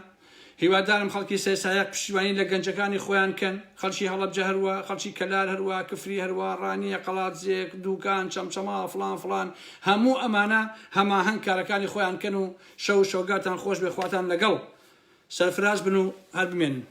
هیوادارم خەڵکی سەرسایەک پشتیوانی لە گەنجەکانی خۆیان کەن خەڵکی هەڵەبجە هەروە خەڵکی کەلار هەروە کفری هەروە ڕانیە قەڵاتزێک دووکان چەمچەما فلان هەموو ئەمانە هەماهەنگ کارەکانی خۆیان کەن و شەو شۆگاتان خۆش بێ خواتان لەگەڵ سەرفراز بن و هەر بمێنن